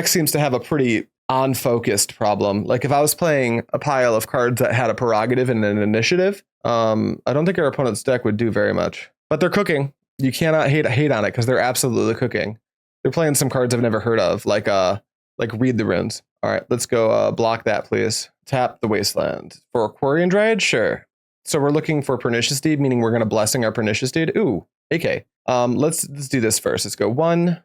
seems to have a pretty on-focused problem. Like if I was playing a pile of cards that had a prerogative and an initiative, I don't think our opponent's deck would do very much. But they're cooking. You cannot hate on it because they're absolutely cooking. They're playing some cards I've never heard of, like Read the Runes. All right, let's go block that, please. Tap the Wasteland. For Aquarian Dryad, sure. So we're looking for Pernicious Deed, meaning we're going to Blessing our Pernicious Deed. Ooh, AK. Let's do this first. Let's go 1,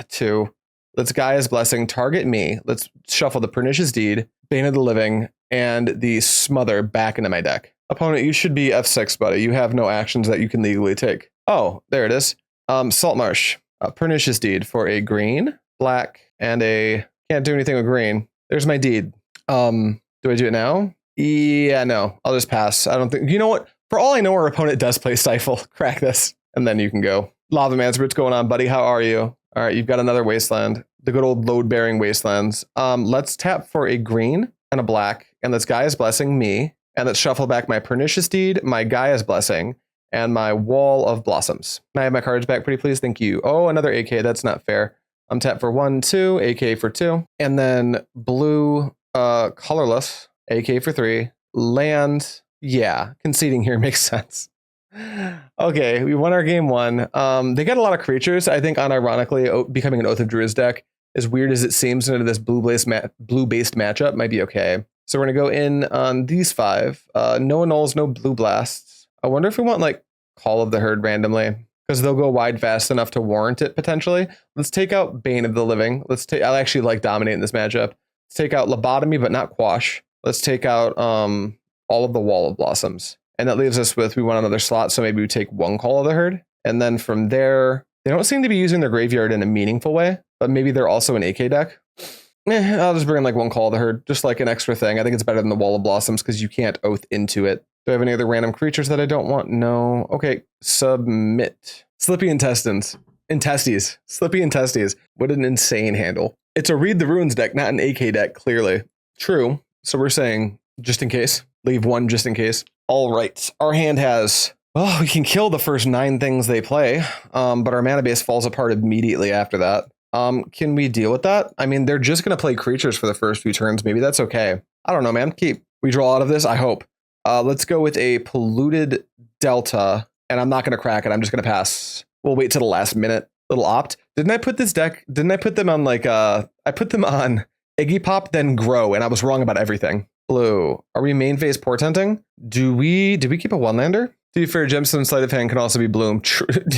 2. Let's Gaia's Blessing, target me. Let's shuffle the Pernicious Deed, Bane of the Living, and the Smother back into my deck. Opponent, you should be F6, buddy. You have no actions that you can legally take. Oh, there it is. Salt Marsh. Pernicious Deed for a green, black, and a... Can't do anything with green. There's my deed. Do I do it now? Yeah, no. I'll just pass. I don't think... You know what? For all I know, our opponent does play Stifle. Crack this. And then you can go. Lava Man's, what's going on, buddy? How are you? All right, you've got another Wasteland. The good old load-bearing Wastelands. Let's tap for a green and a black. And let's Gaia's Blessing me. And let's shuffle back my Pernicious Deed, my Gaia's Blessing, and my Wall of Blossoms. Can I have my cards back, pretty please? Thank you. Oh, another AK. That's not fair. I'm tapped for 1, 2, AK for 2. And then blue, colorless, AK for 3. Land, yeah, conceding here makes sense. Okay, we won our game 1. They got a lot of creatures. I think, unironically, becoming an Oath of Druids deck, as weird as it seems into this blue-based matchup, might be okay. So we're going to go in on these 5. No annuls, no blue blasts. I wonder if we want, like, Call of the Herd randomly, because they'll go wide fast enough to warrant it, potentially. Let's take out Bane of the Living. I actually like dominating this matchup. Let's take out Lobotomy, but not Quash. Let's take out all of the Wall of Blossoms. And that leaves us with, we want another slot, so maybe we take 1 Call of the Herd. And then from there, They don't seem to be using their graveyard in a meaningful way, but maybe they're also an AK deck. I'll just bring in like one Call of the Herd, just like an extra thing. I think it's better than the Wall of Blossoms because you can't Oath into it. Do I have any other random creatures that I don't want? No. Okay, submit. Slippy Intestines. Intesties. Slippy Intesties. What an insane handle. It's a Read the Runes deck, not an AK deck, clearly. True. So we're saying, just in case. Leave one just in case. All right. Our hand has... Well, we can kill the first 9 things they play, but our mana base falls apart immediately after that. Can we deal with that? I mean, they're just going to play creatures for the first few turns. Maybe that's okay. I don't know, man. Keep. We draw out of this, I hope. Let's go with a Polluted Delta, and I'm not going to crack it. I'm just going to pass. We'll wait till the last minute. Little opt. Didn't I put them on like, I put them on Iggy Pop, then Grow, and I was wrong about everything. Blue. Are we main phase portenting? Did we keep a one-lander? To be fair, Gemstone Sleight of Hand can also be Bloom.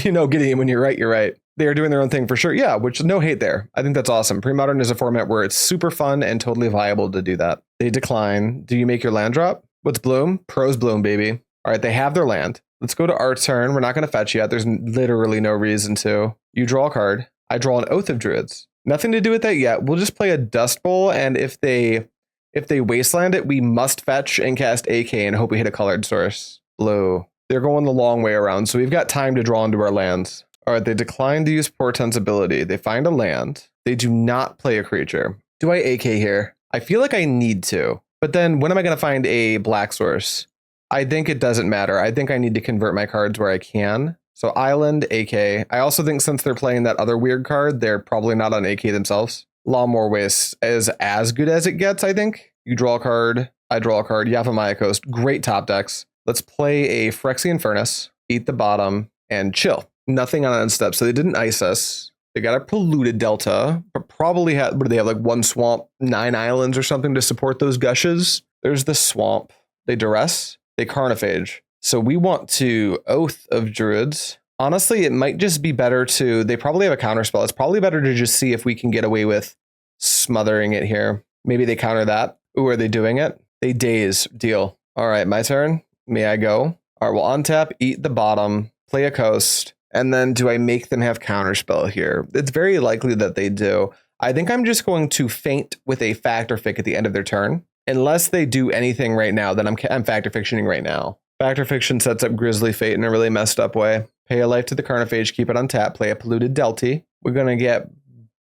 You know, Gideon, when you're right, you're right. They are doing their own thing for sure. Yeah, which no hate there. I think that's awesome. Premodern is a format where it's super fun and totally viable to do that. They decline. Do you make your land drop? What's Bloom? Pros Bloom, baby. All right, they have their land. Let's go to our turn. We're not going to fetch yet. There's literally no reason to. You draw a card. I draw an Oath of Druids. Nothing to do with that yet. We'll just play a Dust Bowl, and if they wasteland it, we must fetch and cast AK and hope we hit a colored source. Blue. They're going the long way around, so we've got time to draw into our lands. All right, they decline to use Portent's ability. They find a land. They do not play a creature. Do I AK here? I feel like I need to, but then when am I going to find a black source? I think it doesn't matter. I think I need to convert my cards where I can. So Island, AK. I also think since they're playing that other weird card, they're probably not on AK themselves. Llanowar Wastes is as good as it gets, I think. You draw a card. I draw a card. Yavimaya Coast. Great top decks. Let's play a Phyrexian Furnace, eat the bottom, and chill. Nothing on end step. So they didn't ice us. They got a Polluted Delta, but probably had, what do they have, like 1 swamp, 9 islands or something to support those gushes? There's the swamp. They duress. They carnophage. So we want to Oath of Druids. Honestly, it might just be better to, they probably have a counterspell. It's probably better to just see if we can get away with smothering it here. Maybe they counter that. Ooh, are they doing it? They daze. Deal. All right, my turn. May I go? All right, we'll untap, eat the bottom, play a coast, and then do I make them have counterspell here? It's very likely that they do. I think I'm just going to feint with a Factor Fic at the end of their turn. Unless they do anything right now, then I'm Factor Fictioning right now. Factor Fiction sets up Grizzly Fate in a really messed up way. Pay a life to the Carnophage, keep it on tap, play a Polluted Delta. We're going to get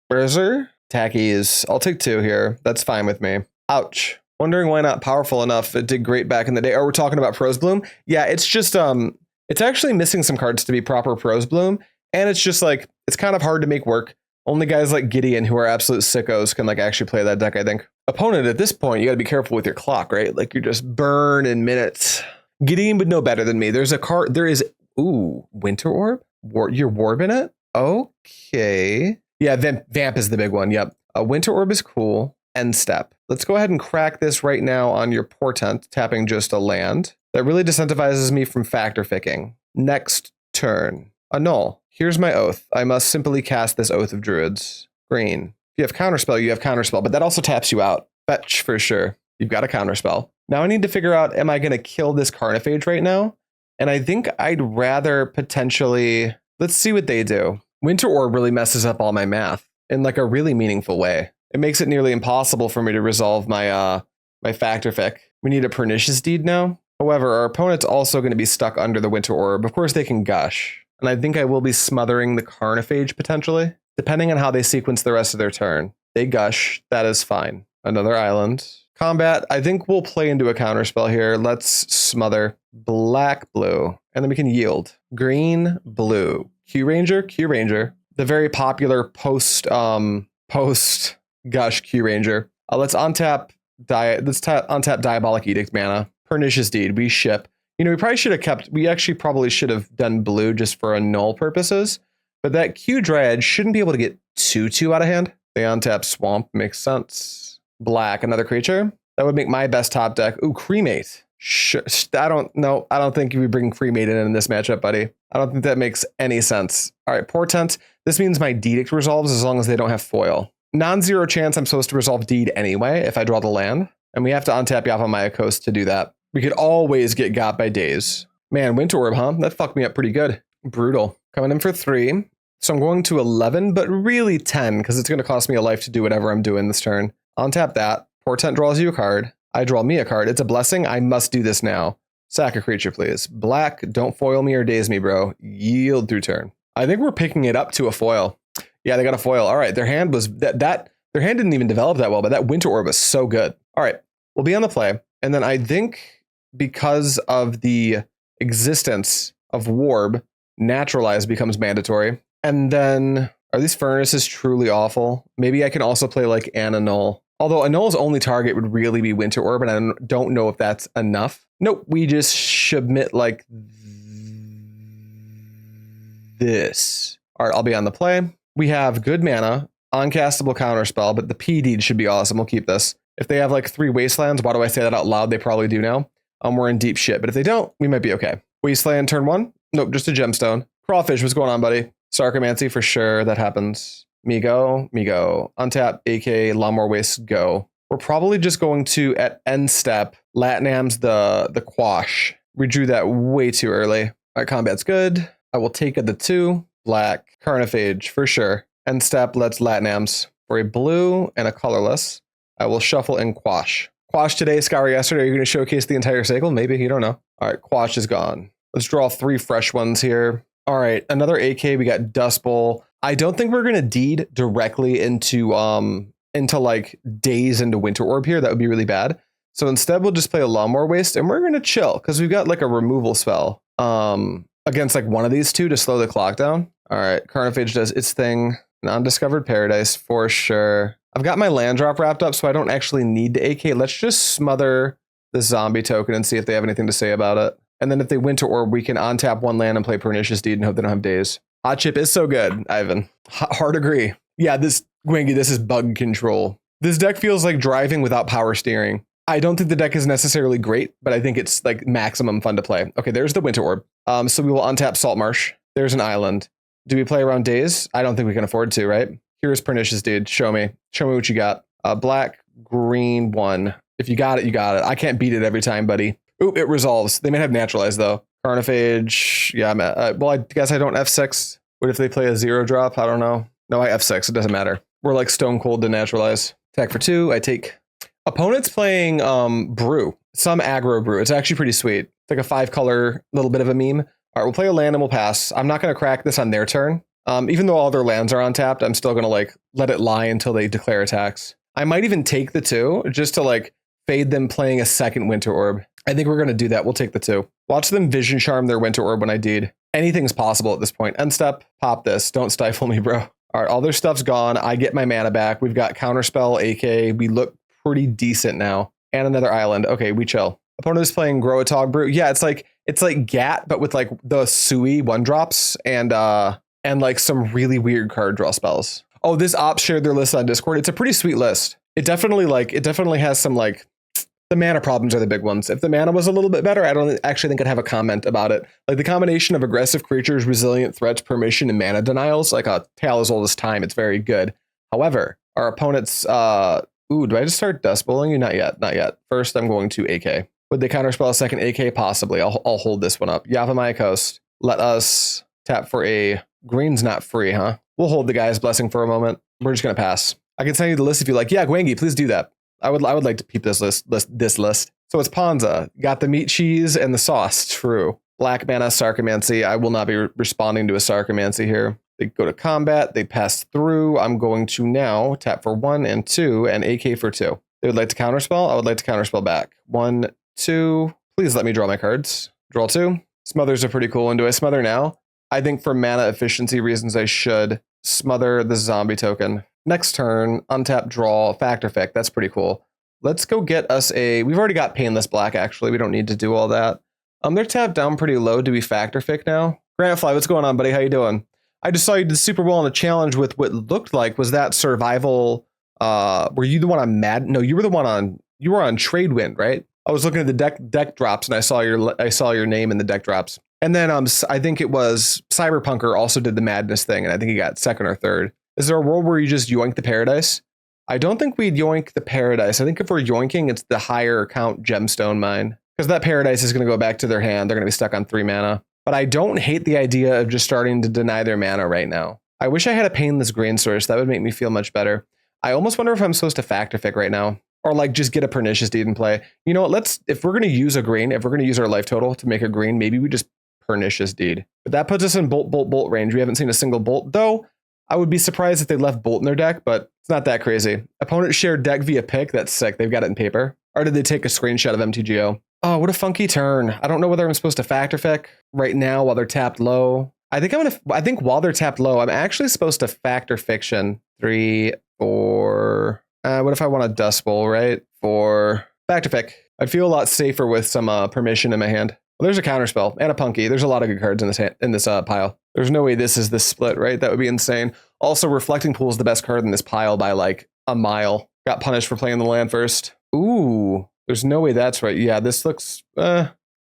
Berser. Tackies. I'll take 2 here. That's fine with me. Ouch. Wondering why not powerful enough. It did great back in the day. Oh, we're talking about Pros Bloom? Yeah, it's just, it's actually missing some cards to be proper Pros Bloom. And it's just like, it's kind of hard to make work. Only guys like Gideon, who are absolute sickos, can like actually play that deck, I think. Opponent, at this point, you got to be careful with your clock, right? Like you're just burning minutes. Gideon would know better than me. There's a card, there is, ooh, Winter Orb? You're warbing it? Okay. Yeah, Vamp is the big one, yep. Winter Orb is cool. End step. Let's go ahead and crack this right now on your Portent, tapping just a land. That really disincentivizes me from Factor Ficking. Next turn. Annul. Here's my Oath. I must simply cast this Oath of Druids. Green. If you have Counterspell, you have Counterspell, but that also taps you out. Fetch for sure. You've got a Counterspell. Now I need to figure out, am I going to kill this Carnophage right now? And I think I'd rather potentially, let's see what they do. Winter Orb really messes up all my math in like a really meaningful way. It makes it nearly impossible for me to resolve my my Factor Fic. We need a Pernicious Deed now. However, our opponent's also going to be stuck under the Winter Orb. Of course, they can Gush. And I think I will be smothering the Carnophage potentially, depending on how they sequence the rest of their turn. They Gush. That is fine. Another island. Combat. I think we'll play into a counterspell here. Let's smother. Black, blue. And then we can yield. Green, blue. Q Ranger, Q Ranger. The very popular post Gush Q Ranger. Let's untap untap Diabolic Edict mana. Pernicious Deed. We ship. You know, we probably should have kept. We actually probably should have done blue just for Annul purposes. But that Q Dryad shouldn't be able to get 2/2 out of hand. They untap Swamp. Makes sense. Black. Another creature. That would make my best top deck. Ooh, Cremate. Sure. I don't know. I don't think you would bring Cremate in this matchup, buddy. I don't think that makes any sense. All right, Portent. This means my Edict resolves as long as they don't have foil. Non-zero chance I'm supposed to resolve Deed anyway if I draw the land. And we have to untap Yavimaya Coast to do that. We could always get got by Daze. Man, Winter Orb, huh? That fucked me up pretty good. Brutal. Coming in for 3. So I'm going to 11, but really 10, because it's going to cost me a life to do whatever I'm doing this turn. Untap that. Portent draws you a card. I draw me a card. It's a blessing. I must do this now. Sack a creature, please. Black, don't foil me or daze me, bro. Yield through turn. I think we're picking it up to a foil. Yeah, they got a foil. All right, their hand was their hand didn't even develop that well, but that Winter Orb was so good. All right, we'll be on the play. And then I think because of the existence of Warb, Naturalize becomes mandatory. And then are these furnaces truly awful? Maybe I can also play like Annul. Although Annul's only target would really be Winter Orb, and I don't know if that's enough. Nope, we just submit like this. All right, I'll be on the play. We have good mana, uncastable counterspell, but the P deed should be awesome. We'll keep this. If they have like 3 wastelands, why do I say that out loud? They probably do now. We're in deep shit, but if they don't, we might be okay. Wasteland turn 1? Nope, just a gemstone. Crawfish, what's going on, buddy? Sarcomancy for sure, that happens. Me go. Untap, AK, Llanowar Wastes, go. We're probably just going to, at end step, Lat-Nam's the Quash. We drew that way too early. All right, combat's good. I will take the 2. Black, Carnophage, for sure. End step, let's Lat-Nam's. For a blue and a colorless, I will shuffle in Quash. Quash today, Scour yesterday. Are you going to showcase the entire cycle? Maybe, you don't know. All right, Quash is gone. Let's draw 3 fresh ones here. All right, another AK, we got Dust Bowl. I don't think we're going to deed directly into like days into Winter Orb here. That would be really bad. So instead we'll just play a Llanowar Waste and we're going to chill because we've got like a removal spell against like one of these 2 to slow the clock down. All right, Carnophage does its thing. Non-discovered paradise for sure. I've got my land drop wrapped up, so I don't actually need the AK. Let's just smother the zombie token and see if they have anything to say about it. And then if they Winter Orb, we can untap 1 land and play Pernicious Deed and hope they don't have days. Hot chip is so good, Ivan. Hard agree. Yeah, this is bug control. This deck feels like driving without power steering. I don't think the deck is necessarily great, but I think it's like maximum fun to play. Okay, there's the Winter Orb. So we will untap Salt Marsh. There's an island. Do we play around days? I don't think we can afford to, right? Here's Pernicious Deed. Show me what you got. Black, green, 1. If you got it, you got it. I can't beat it every time, buddy. Oop, it resolves. They may have Naturalize though. Carnophage. Yeah, I'm at, well, I guess I don't F6. What if they play a 0 drop? I don't know. No, I F6. It doesn't matter. We're like stone cold to Naturalize. Attack for 2. I take. Opponent's playing Brew. Some aggro Brew. It's actually pretty sweet. It's like a 5-color little bit of a meme. All right, we'll play a land and we'll pass. I'm not going to crack this on their turn. Even though all their lands are untapped, I'm still going to like let it lie until they declare attacks. I might even take the 2 just to like fade them playing a second Winter Orb. I think we're going to do that. We'll take the 2. Watch them Vision Charm their Winter Orb when I deed. Anything's possible at this point. End step, pop this. Don't stifle me, bro. All right, all their stuff's gone. I get my mana back. We've got Counterspell, AK. We look pretty decent now. And another island. Okay, we chill. Opponent is playing Grow a Tog Brew. Yeah, it's like GAT, but with like the Sui 1-drops and like some really weird card draw spells. Oh, this op shared their list on Discord. It's a pretty sweet list. It definitely has some like, the mana problems are the big ones. If the mana was a little bit better, I don't actually think I'd have a comment about it. Like the combination of aggressive creatures, resilient threats, permission, and mana denials, like a tale as old as time, it's very good. However, our opponents, do I just start Dust Bowling you? Not yet. First, I'm going to AK. Would they counterspell a second AK? Possibly. I'll hold this one up. Yavimaya Coast. Let us tap for a green's not free, huh? We'll hold the guy's blessing for a moment. We're just gonna pass. I can send you the list if you like. Yeah, Gwangi, please do that. I would like to peep this list. So it's Ponza. Got the meat cheese and the sauce. True. Black mana Sarcomancy. I will not be responding to a Sarcomancy here. They go to combat. They pass through. I'm going to now tap for 1 and 2 and AK for 2. They would like to counterspell. I would like to counterspell back. 1, 2. Please let me draw my cards. Draw 2. Smothers are pretty cool. And do I smother now? I think for mana efficiency reasons, I should smother the zombie token. Next turn, untap, draw, fact effect. That's pretty cool. Let's go get us we've already got Painless Black, actually. We don't need to do all that. They're tapped down pretty low. Do we fact effect now? Grantfly, what's going on, buddy? How you doing? I just saw you did super well in a challenge with what looked like, was that survival, were you the one on Mad? No, you were the one you were on Trade Wind, right? I was looking at the deck drops and I saw your name in the deck drops. And then I think it was Cyberpunker also did the Madness thing, and I think he got 2nd or 3rd. Is there a world where you just yoink the Paradise? I don't think we'd yoink the Paradise. I think if we're yoinking, it's the higher count gemstone mine. Because that Paradise is going to go back to their hand. They're going to be stuck on 3 mana. But I don't hate the idea of just starting to deny their mana right now. I wish I had a painless grain source. That would make me feel much better. I almost wonder if I'm supposed to factor fic right now. Or like just get a Pernicious Deed in play. You know what, if we're going to use a green, if we're going to use our life total to make a green, maybe we just Pernicious Deed. But that puts us in bolt range. We haven't seen a single bolt, though. I would be surprised if they left bolt in their deck, but it's not that crazy. Opponent shared deck via pick. That's sick. They've got it in paper. Or did they take a screenshot of MTGO? Oh, what a funky turn. I don't know whether I'm supposed to factor fic right now while they're tapped low. I think while they're tapped low, I'm actually supposed to factor fiction. 3, 4. What if I want a Dust Bowl, right? For factor fic. I'd feel a lot safer with some permission in my hand. Well, there's a Counterspell and a Punky. There's a lot of good cards in this pile. There's no way this is the split, right? That would be insane. Also, Reflecting Pool is the best card in this pile by like a mile. Got punished for playing the land first. Ooh, there's no way that's right. Yeah, this looks... I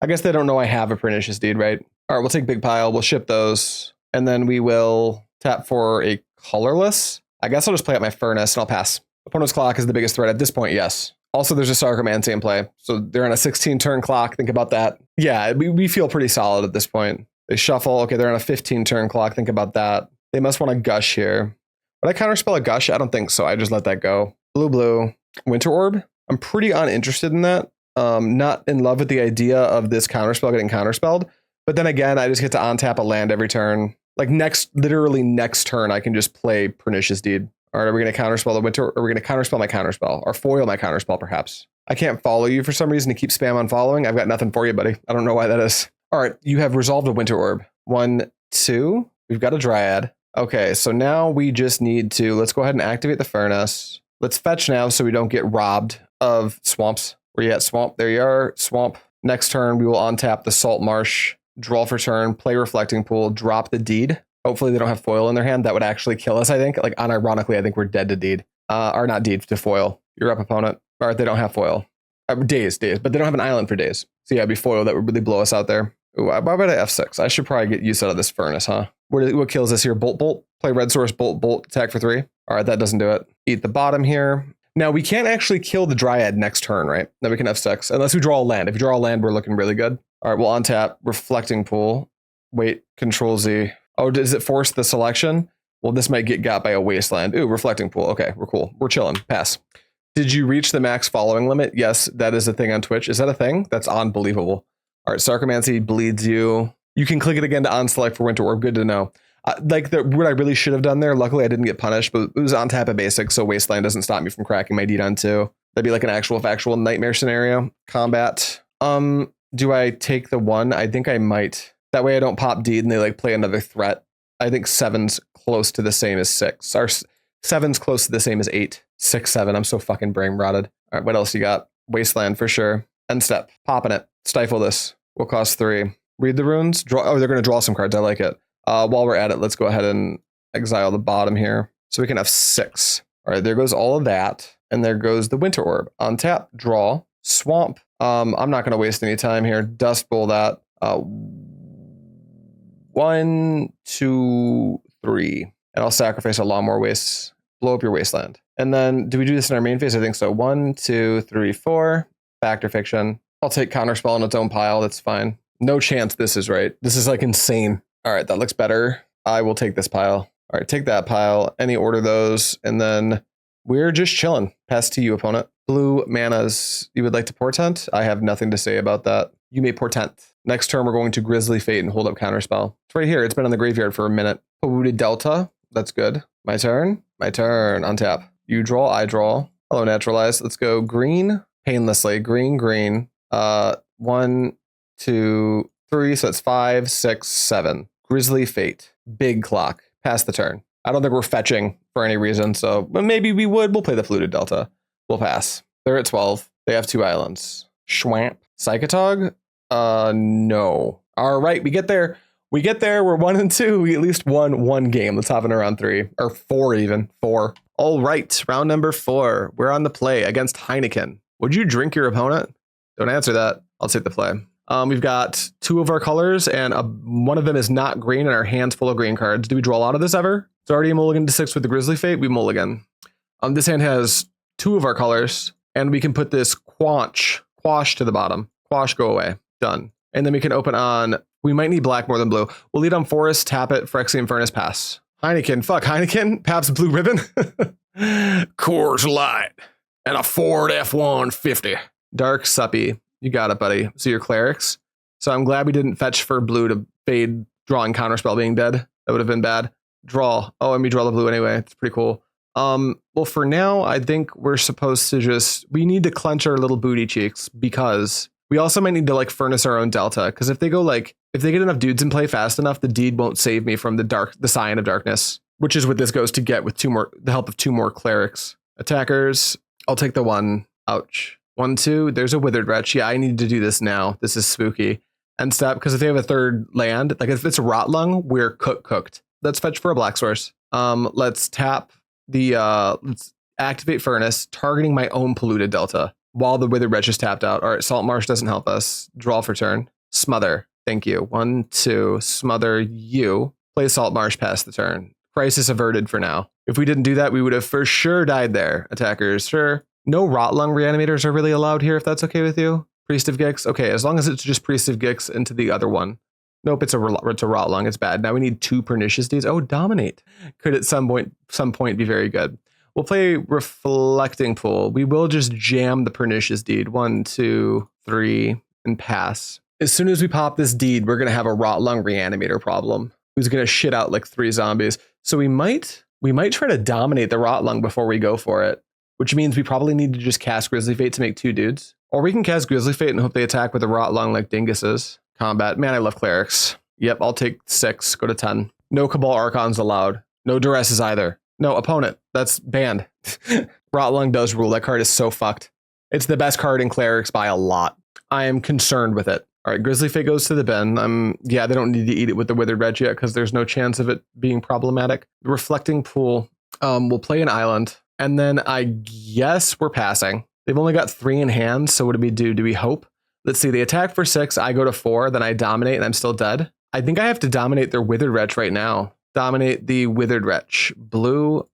guess they don't know I have a Pernicious Deed, right? All right, we'll take big pile. We'll ship those. And then we will tap for a colorless. I guess I'll just play out my Furnace and I'll pass. Opponent's clock is the biggest threat at this point, yes. Also, there's a Sarcomancy in play. So they're on a 16-turn clock. Think about that. Yeah, we feel pretty solid at this point. They shuffle. Okay, they're on a 15-turn clock. Think about that. They must want to Gush here. Would I counterspell a Gush? I don't think so. I just let that go. Blue. Winter Orb. I'm pretty uninterested in that. Not in love with the idea of this counterspell getting counterspelled. But then again, I just get to untap a land every turn. Like literally next turn, I can just play Pernicious Deed. All right, are we going to counterspell the winter? Or are we going to counterspell my counterspell? Or foil my counterspell, perhaps? I can't follow you for some reason to keep spam on following. I've got nothing for you, buddy. I don't know why that is. All right, you have resolved a Winter Orb. 1, 2. We've got a Dryad. Okay, so now we just need to... Let's go ahead and activate the Furnace. Let's fetch now so we don't get robbed of swamps. Where you at, Swamp? There you are, Swamp. Next turn, we will untap the Salt Marsh, draw for turn, play Reflecting Pool, drop the Deed. Hopefully they don't have foil in their hand. That would actually kill us, I think. Like, unironically, I think we're dead to Deed. Or not Deed, to foil. You're up, opponent. All right, they don't have foil. Days. But they don't have an island for days. So yeah, it'd be foil that would really blow us out there. Ooh, why would I F6? I should probably get use out of this Furnace, huh? What kills us here? Bolt. Play red source, bolt, attack for 3. All right, that doesn't do it. Eat the bottom here. Now, we can't actually kill the Dryad next turn, right? Then we can F6, unless we draw a land. If you draw a land, we're looking really good. All right, we'll untap Reflecting Pool. Wait, Control Z. Oh, does it force the selection? Well, this might get got by a Wasteland. Ooh, Reflecting Pool. Okay, we're cool. We're chilling. Pass. Did you reach the max following limit? Yes, that is a thing on Twitch. Is that a thing? That's unbelievable. All right, Sarcomancy bleeds you. You can click it again to unselect for Winter Orb. Good to know. What I really should have done there, luckily I didn't get punished, but it was on tap of basic, so Wasteland doesn't stop me from cracking my Deed on 2. That'd be like an actual factual nightmare scenario. Combat. Do I take the 1? I think I might. That way I don't pop Deed and they like play another threat. I think 7's close to the same as 6. Or 7's close to the same as 8. 6, 7. I'm so fucking brain rotted. All right, what else you got? Wasteland for sure. End step. Popping it. Stifle this. Will cost 3. Read the runes. Draw. Oh, they're going to draw some cards. I like it. While we're at it, let's go ahead and exile the bottom here. So we can have 6. All right, there goes all of that. And there goes the Winter Orb. Untap, draw, swamp. I'm not going to waste any time here. Dust Bowl that. 1, 2, 3. And I'll sacrifice a Llanowar Wastes. Blow up your Wasteland. And then, do we do this in our main phase? I think so. 1, 2, 3, 4. Factor Fiction. I'll take Counterspell in its own pile. That's fine. No chance this is right. This is like insane. All right, that looks better. I will take this pile. All right, take that pile. Any order those. And then we're just chilling. Pass to you, opponent. Blue manas. You would like to Portent? I have nothing to say about that. You may Portent. Next turn, we're going to Grizzly Fate and hold up Counterspell. It's right here. It's been on the graveyard for a minute. Polluted Delta. That's good. My turn. My turn. Untap. You draw. I draw. Hello, Naturalize. Let's go green. Painlessly. Green. 1, 2, 3. So that's 5, 6, 7. Grizzly Fate. Big clock. Pass the turn. I don't think we're fetching for any reason, so but maybe we would. We'll play the Polluted Delta. We'll pass. They're at 12. They have 2 islands. Schwamp. Psychotog? No. All right, we get there. We're 1 and 2. We at least won 1 game. Let's hop in around 3 or 4 even. 4. All right, round number 4. We're on the play against Heineken. Would you drink your opponent? Don't answer that. I'll take the play. We've got 2 of our colors, and one of them is not green, and our hand's full of green cards. Do we draw a lot of this ever? It's already a mulligan to 6 with the Grizzly Fate. We mulligan. This hand has 2 of our colors, and we can put this Quash to the bottom. Quash, go away. Done. And then we can open on, we might need black more than blue. We'll lead on Forest, tap it, Phyrexian Furnace, pass. Heineken. Fuck, Heineken? Pabst Blue Ribbon? Coors Light. And a Ford F-150. Dark Suppy. You got it, buddy. So your clerics. So I'm glad we didn't fetch for blue to fade drawing Counterspell being dead. That would have been bad. Draw. Oh, and we draw the blue anyway. It's pretty cool. Well, for now, I think we're supposed to we need to clench our little booty cheeks because we also might need to like furnace our own Delta. Because if they get enough dudes in play fast enough, the deed won't save me from the Scion of Darkness, which is what this goes to get with the help of 2 more clerics. Attackers, I'll take the 1. Ouch. 1, 2, there's a Withered Wretch. Yeah, I need to do this now. This is spooky. End step, because if they have a 3rd land, like if it's a Rotlung, we're cooked. Let's fetch for a black source. Let's tap the let's activate Furnace, targeting my own Polluted Delta while the Withered Wretch is tapped out. All right, Salt Marsh doesn't help us. Draw for turn. Smother. Thank you. 1, 2, smother you. Play Salt Marsh past the turn. Crisis averted for now. If we didn't do that, we would have for sure died there. Attackers, sure. No Rotlung reanimators are really allowed here, if that's okay with you. Priest of Gix. Okay, as long as it's just Priest of Gix into the other one. Nope, it's a Rotlung. It's bad. Now we need 2 Pernicious Deeds. Oh, Dominate. Could at some point be very good. We'll play Reflecting Pool. We will just jam the Pernicious Deed. 1, 2, 3, and pass. As soon as we pop this deed, we're going to have a Rotlung reanimator problem. Who's going to shit out like 3 zombies. So we might try to dominate the Rotlung before we go for it, which means we probably need to just cast Grizzly Fate to make 2 dudes. Or we can cast Grizzly Fate and hope they attack with a Rotlung like Dinguses. Combat. Man, I love clerics. Yep, I'll take 6, go to 10. No Cabal Archons allowed. No Duresses either. No, opponent. That's banned. Rotlung does rule. That card is so fucked. It's the best card in clerics by a lot. I am concerned with it. All right, Grizzly Fate goes to the bin. Yeah, they don't need to eat it with the Withered Wretch yet because there's no chance of it being problematic. Reflecting Pool. We'll play an island. And then I guess we're passing. They've only got 3 in hand, so what do we do? Do we hope? Let's see, they attack for 6, I go to 4, then I dominate and I'm still dead. I think I have to dominate their Withered Wretch right now. Dominate the Withered Wretch. Blue,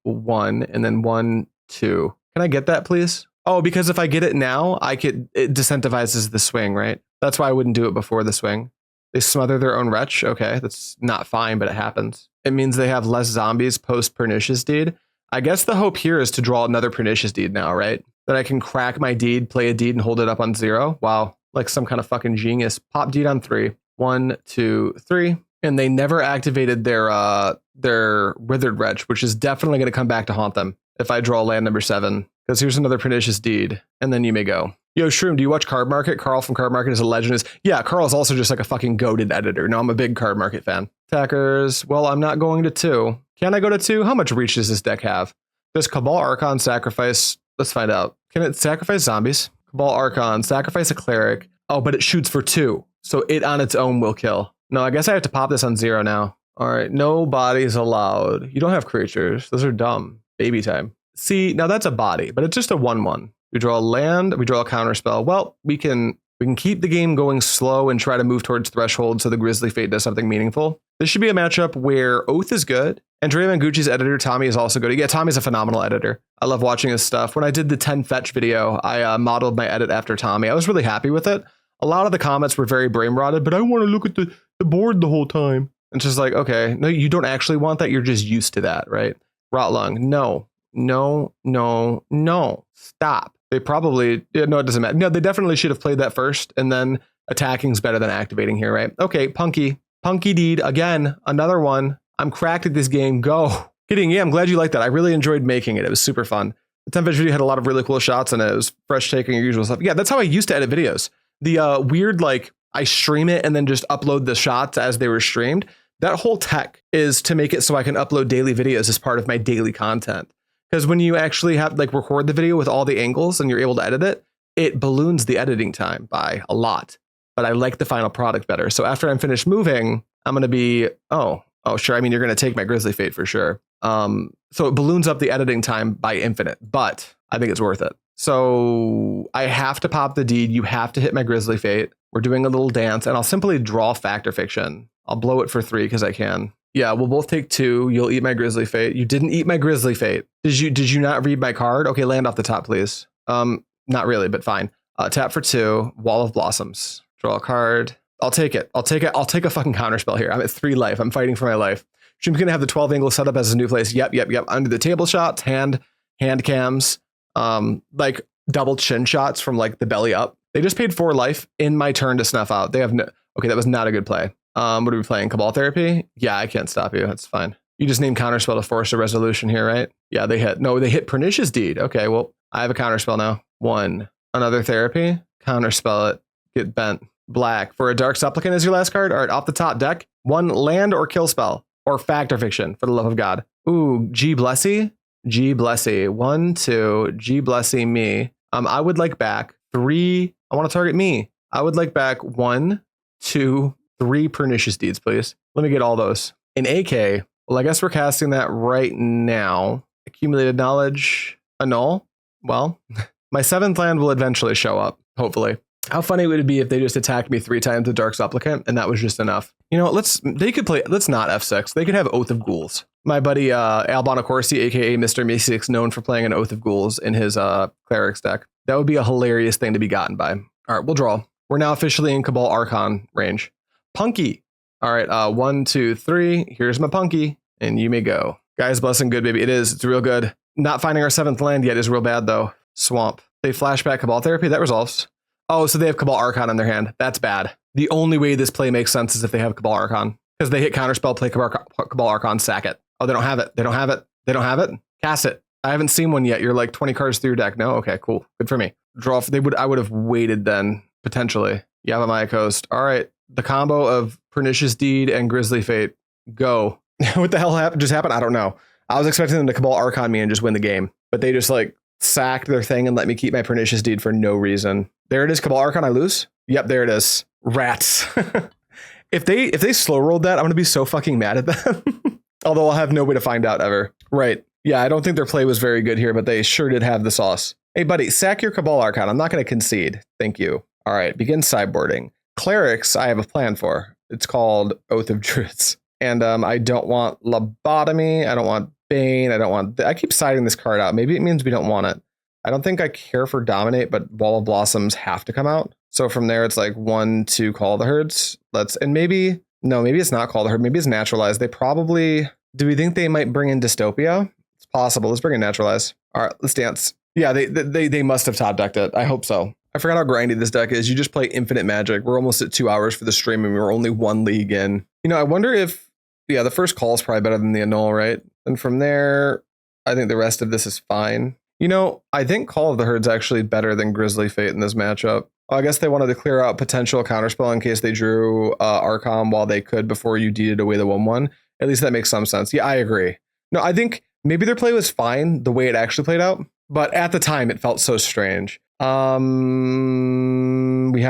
1, and then 1, 2. Can I get that, please? Oh, because if I get it now, it disincentivizes the swing, right? That's why I wouldn't do it before the swing. They smother their own Wretch. Okay, that's not fine, but it happens. It means they have less zombies post Pernicious Deed. I guess the hope here is to draw another Pernicious Deed now, right? That I can crack my deed, play a deed, and hold it up on 0. Wow, like some kind of fucking genius. Pop deed on 3. 1, 2, 3. And they never activated their Withered Wretch, which is definitely going to come back to haunt them if I draw land number 7. Because here's another Pernicious Deed, and then you may go. Yo, Shroom, do you watch Card Market? Carl from Card Market is a legend. Yeah, Carl's also just like a fucking goated editor. No, I'm a big Card Market fan. Attackers, well, I'm not going to 2. Can I go to 2? How much reach does this deck have? Does Cabal Archon sacrifice? Let's find out. Can it sacrifice zombies? Cabal Archon, sacrifice a cleric. Oh, but it shoots for 2. So it on its own will kill. No, I guess I have to pop this on 0 now. All right, no bodies allowed. You don't have creatures. Those are dumb. Baby time. See, now that's a body, but it's just a 1/1. We draw a land, we draw a counterspell. Well, we can keep the game going slow and try to move towards threshold so the Grizzly Fate does something meaningful. This should be a matchup where Oath is good, and Dre Mangucci's editor, Tommy, is also good. Yeah, Tommy's a phenomenal editor. I love watching his stuff. When I did the 10 fetch video, I modeled my edit after Tommy. I was really happy with it. A lot of the comments were very brain rotted, but I want to look at the board the whole time. It's just like, okay, no, you don't actually want that. You're just used to that, right? Rotlung, no. Stop. They probably, no, it doesn't matter. No, they definitely should have played that first, and then attacking's better than activating here, right? Okay, Punky Deed, again, another one. I'm cracked at this game, go. Kidding, yeah, I'm glad you liked that. I really enjoyed making it. It was super fun. The 10 video had a lot of really cool shots in it. It was fresh taking your usual stuff. Yeah, that's how I used to edit videos. The weird, like, I stream it and then just upload the shots as they were streamed. That whole tech is to make it so I can upload daily videos as part of my daily content. Because when you actually have like record the video with all the angles and you're able to edit it, it balloons the editing time by a lot. But I like the final product better. So after I'm finished moving, I'm going to be, oh, sure. I mean, you're going to take my Grizzly Fate for sure. So it balloons up the editing time by infinite, but I think it's worth it. So I have to pop the deed. You have to hit my Grizzly Fate. We're doing a little dance, and I'll simply draw Fact or Fiction. I'll blow it for 3 because I can. Yeah, we'll both take 2. You'll eat my Grizzly Fate. You didn't eat my Grizzly Fate. Did you not read my card? Okay, land off the top, please. Not really, but fine. Tap for 2. Wall of Blossoms. Draw a card. I'll take it. I'll take a fucking counterspell here. I'm at 3 life. I'm fighting for my life. Stream's gonna have the 12 angle set up as a new place. Yep. Under the table shots, hand cams, like double chin shots from like the belly up. They just paid 4 life in my turn to snuff out. They have no. Okay, that was not a good play. What are we playing? Cabal Therapy? Yeah, I can't stop you. That's fine. You just named Counterspell to force a resolution here, right? Yeah, they hit. No, they hit Pernicious Deed. Okay, well, I have a Counterspell now. 1. Another Therapy. Counterspell it. Get bent. Black. For a Dark Supplicant as your last card. All right, off the top deck. 1 land or kill spell. Or fact or fiction, for the love of God. Ooh, G Blessy. G Blessy. 1, 2. G Blessy me. I would like back 3. I want to target me. I would like back 1, 2, 3 Pernicious Deeds, please. Let me get all those. In AK, well, I guess we're casting that right now. Accumulated Knowledge, Annul. Well, my 7th land will eventually show up, hopefully. How funny would it be if they just attacked me 3 times with Dark Supplicant and that was just enough? You know, let's not F6. They could have Oath of Ghouls. My buddy Albana Corsi, aka Mr. Meeseeks, known for playing an Oath of Ghouls in his Clerics deck. That would be a hilarious thing to be gotten by. All right, we'll draw. We're now officially in Cabal Archon range. Punky. All right, 1, 2, 3. Here's my Punky, and you may go. Guys, blessing good, baby. It is. It's real good. Not finding our 7th land yet is real bad, though. Swamp. They flashback Cabal Therapy. That resolves. Oh, so they have Cabal Archon in their hand. That's bad. The only way this play makes sense is if they have Cabal Archon. Because they hit Counterspell, play Cabal Archon, sack it. Oh, they don't have it. They don't have it. They don't have it. Cast it. I haven't seen one yet. You're like 20 cards through your deck. No? Okay, cool. Good for me. Draw. I would have waited then, potentially. Yavimaya Coast. All right. The combo of Pernicious Deed and Grizzly Fate. Go. What the hell just happened? I don't know. I was expecting them to Cabal Archon me and just win the game. But they just like sacked their thing and let me keep my Pernicious Deed for no reason. There it is. Cabal Archon, I lose. Yep, there it is. Rats. If they slow rolled that, I'm going to be so fucking mad at them. Although I'll have no way to find out ever. Right. Yeah, I don't think their play was very good here, but they sure did have the sauce. Hey, buddy, sack your Cabal Archon. I'm not going to concede. Thank you. All right, begin sideboarding. Clerics, I have a plan for. It's called Oath of Druids. And I don't want Lobotomy. I don't want Bane. I keep siding this card out. Maybe it means we don't want it. I don't think I care for Dominate, but Wall of Blossoms have to come out. So from there, it's like 1, 2, Call the Herds. Maybe it's not Call the Herd. Maybe it's Naturalize. Do we think they might bring in Dystopia? It's possible. Let's bring in Naturalize. All right, let's dance. Yeah, they must have top decked it. I hope so. I forgot how grindy this deck is. You just play infinite magic. We're almost at 2 hours for the stream and we're only 1 league in. You know, I wonder if, yeah, the first call is probably better than the Annul, right? And from there, I think the rest of this is fine. You know, I think Call of the Herd's actually better than Grizzly Fate in this matchup. I guess they wanted to clear out potential counterspell in case they drew Archon while they could before you deeded away the 1/1. At least that makes some sense. Yeah, I agree. No, I think maybe their play was fine the way it actually played out, but at the time it felt so strange. We have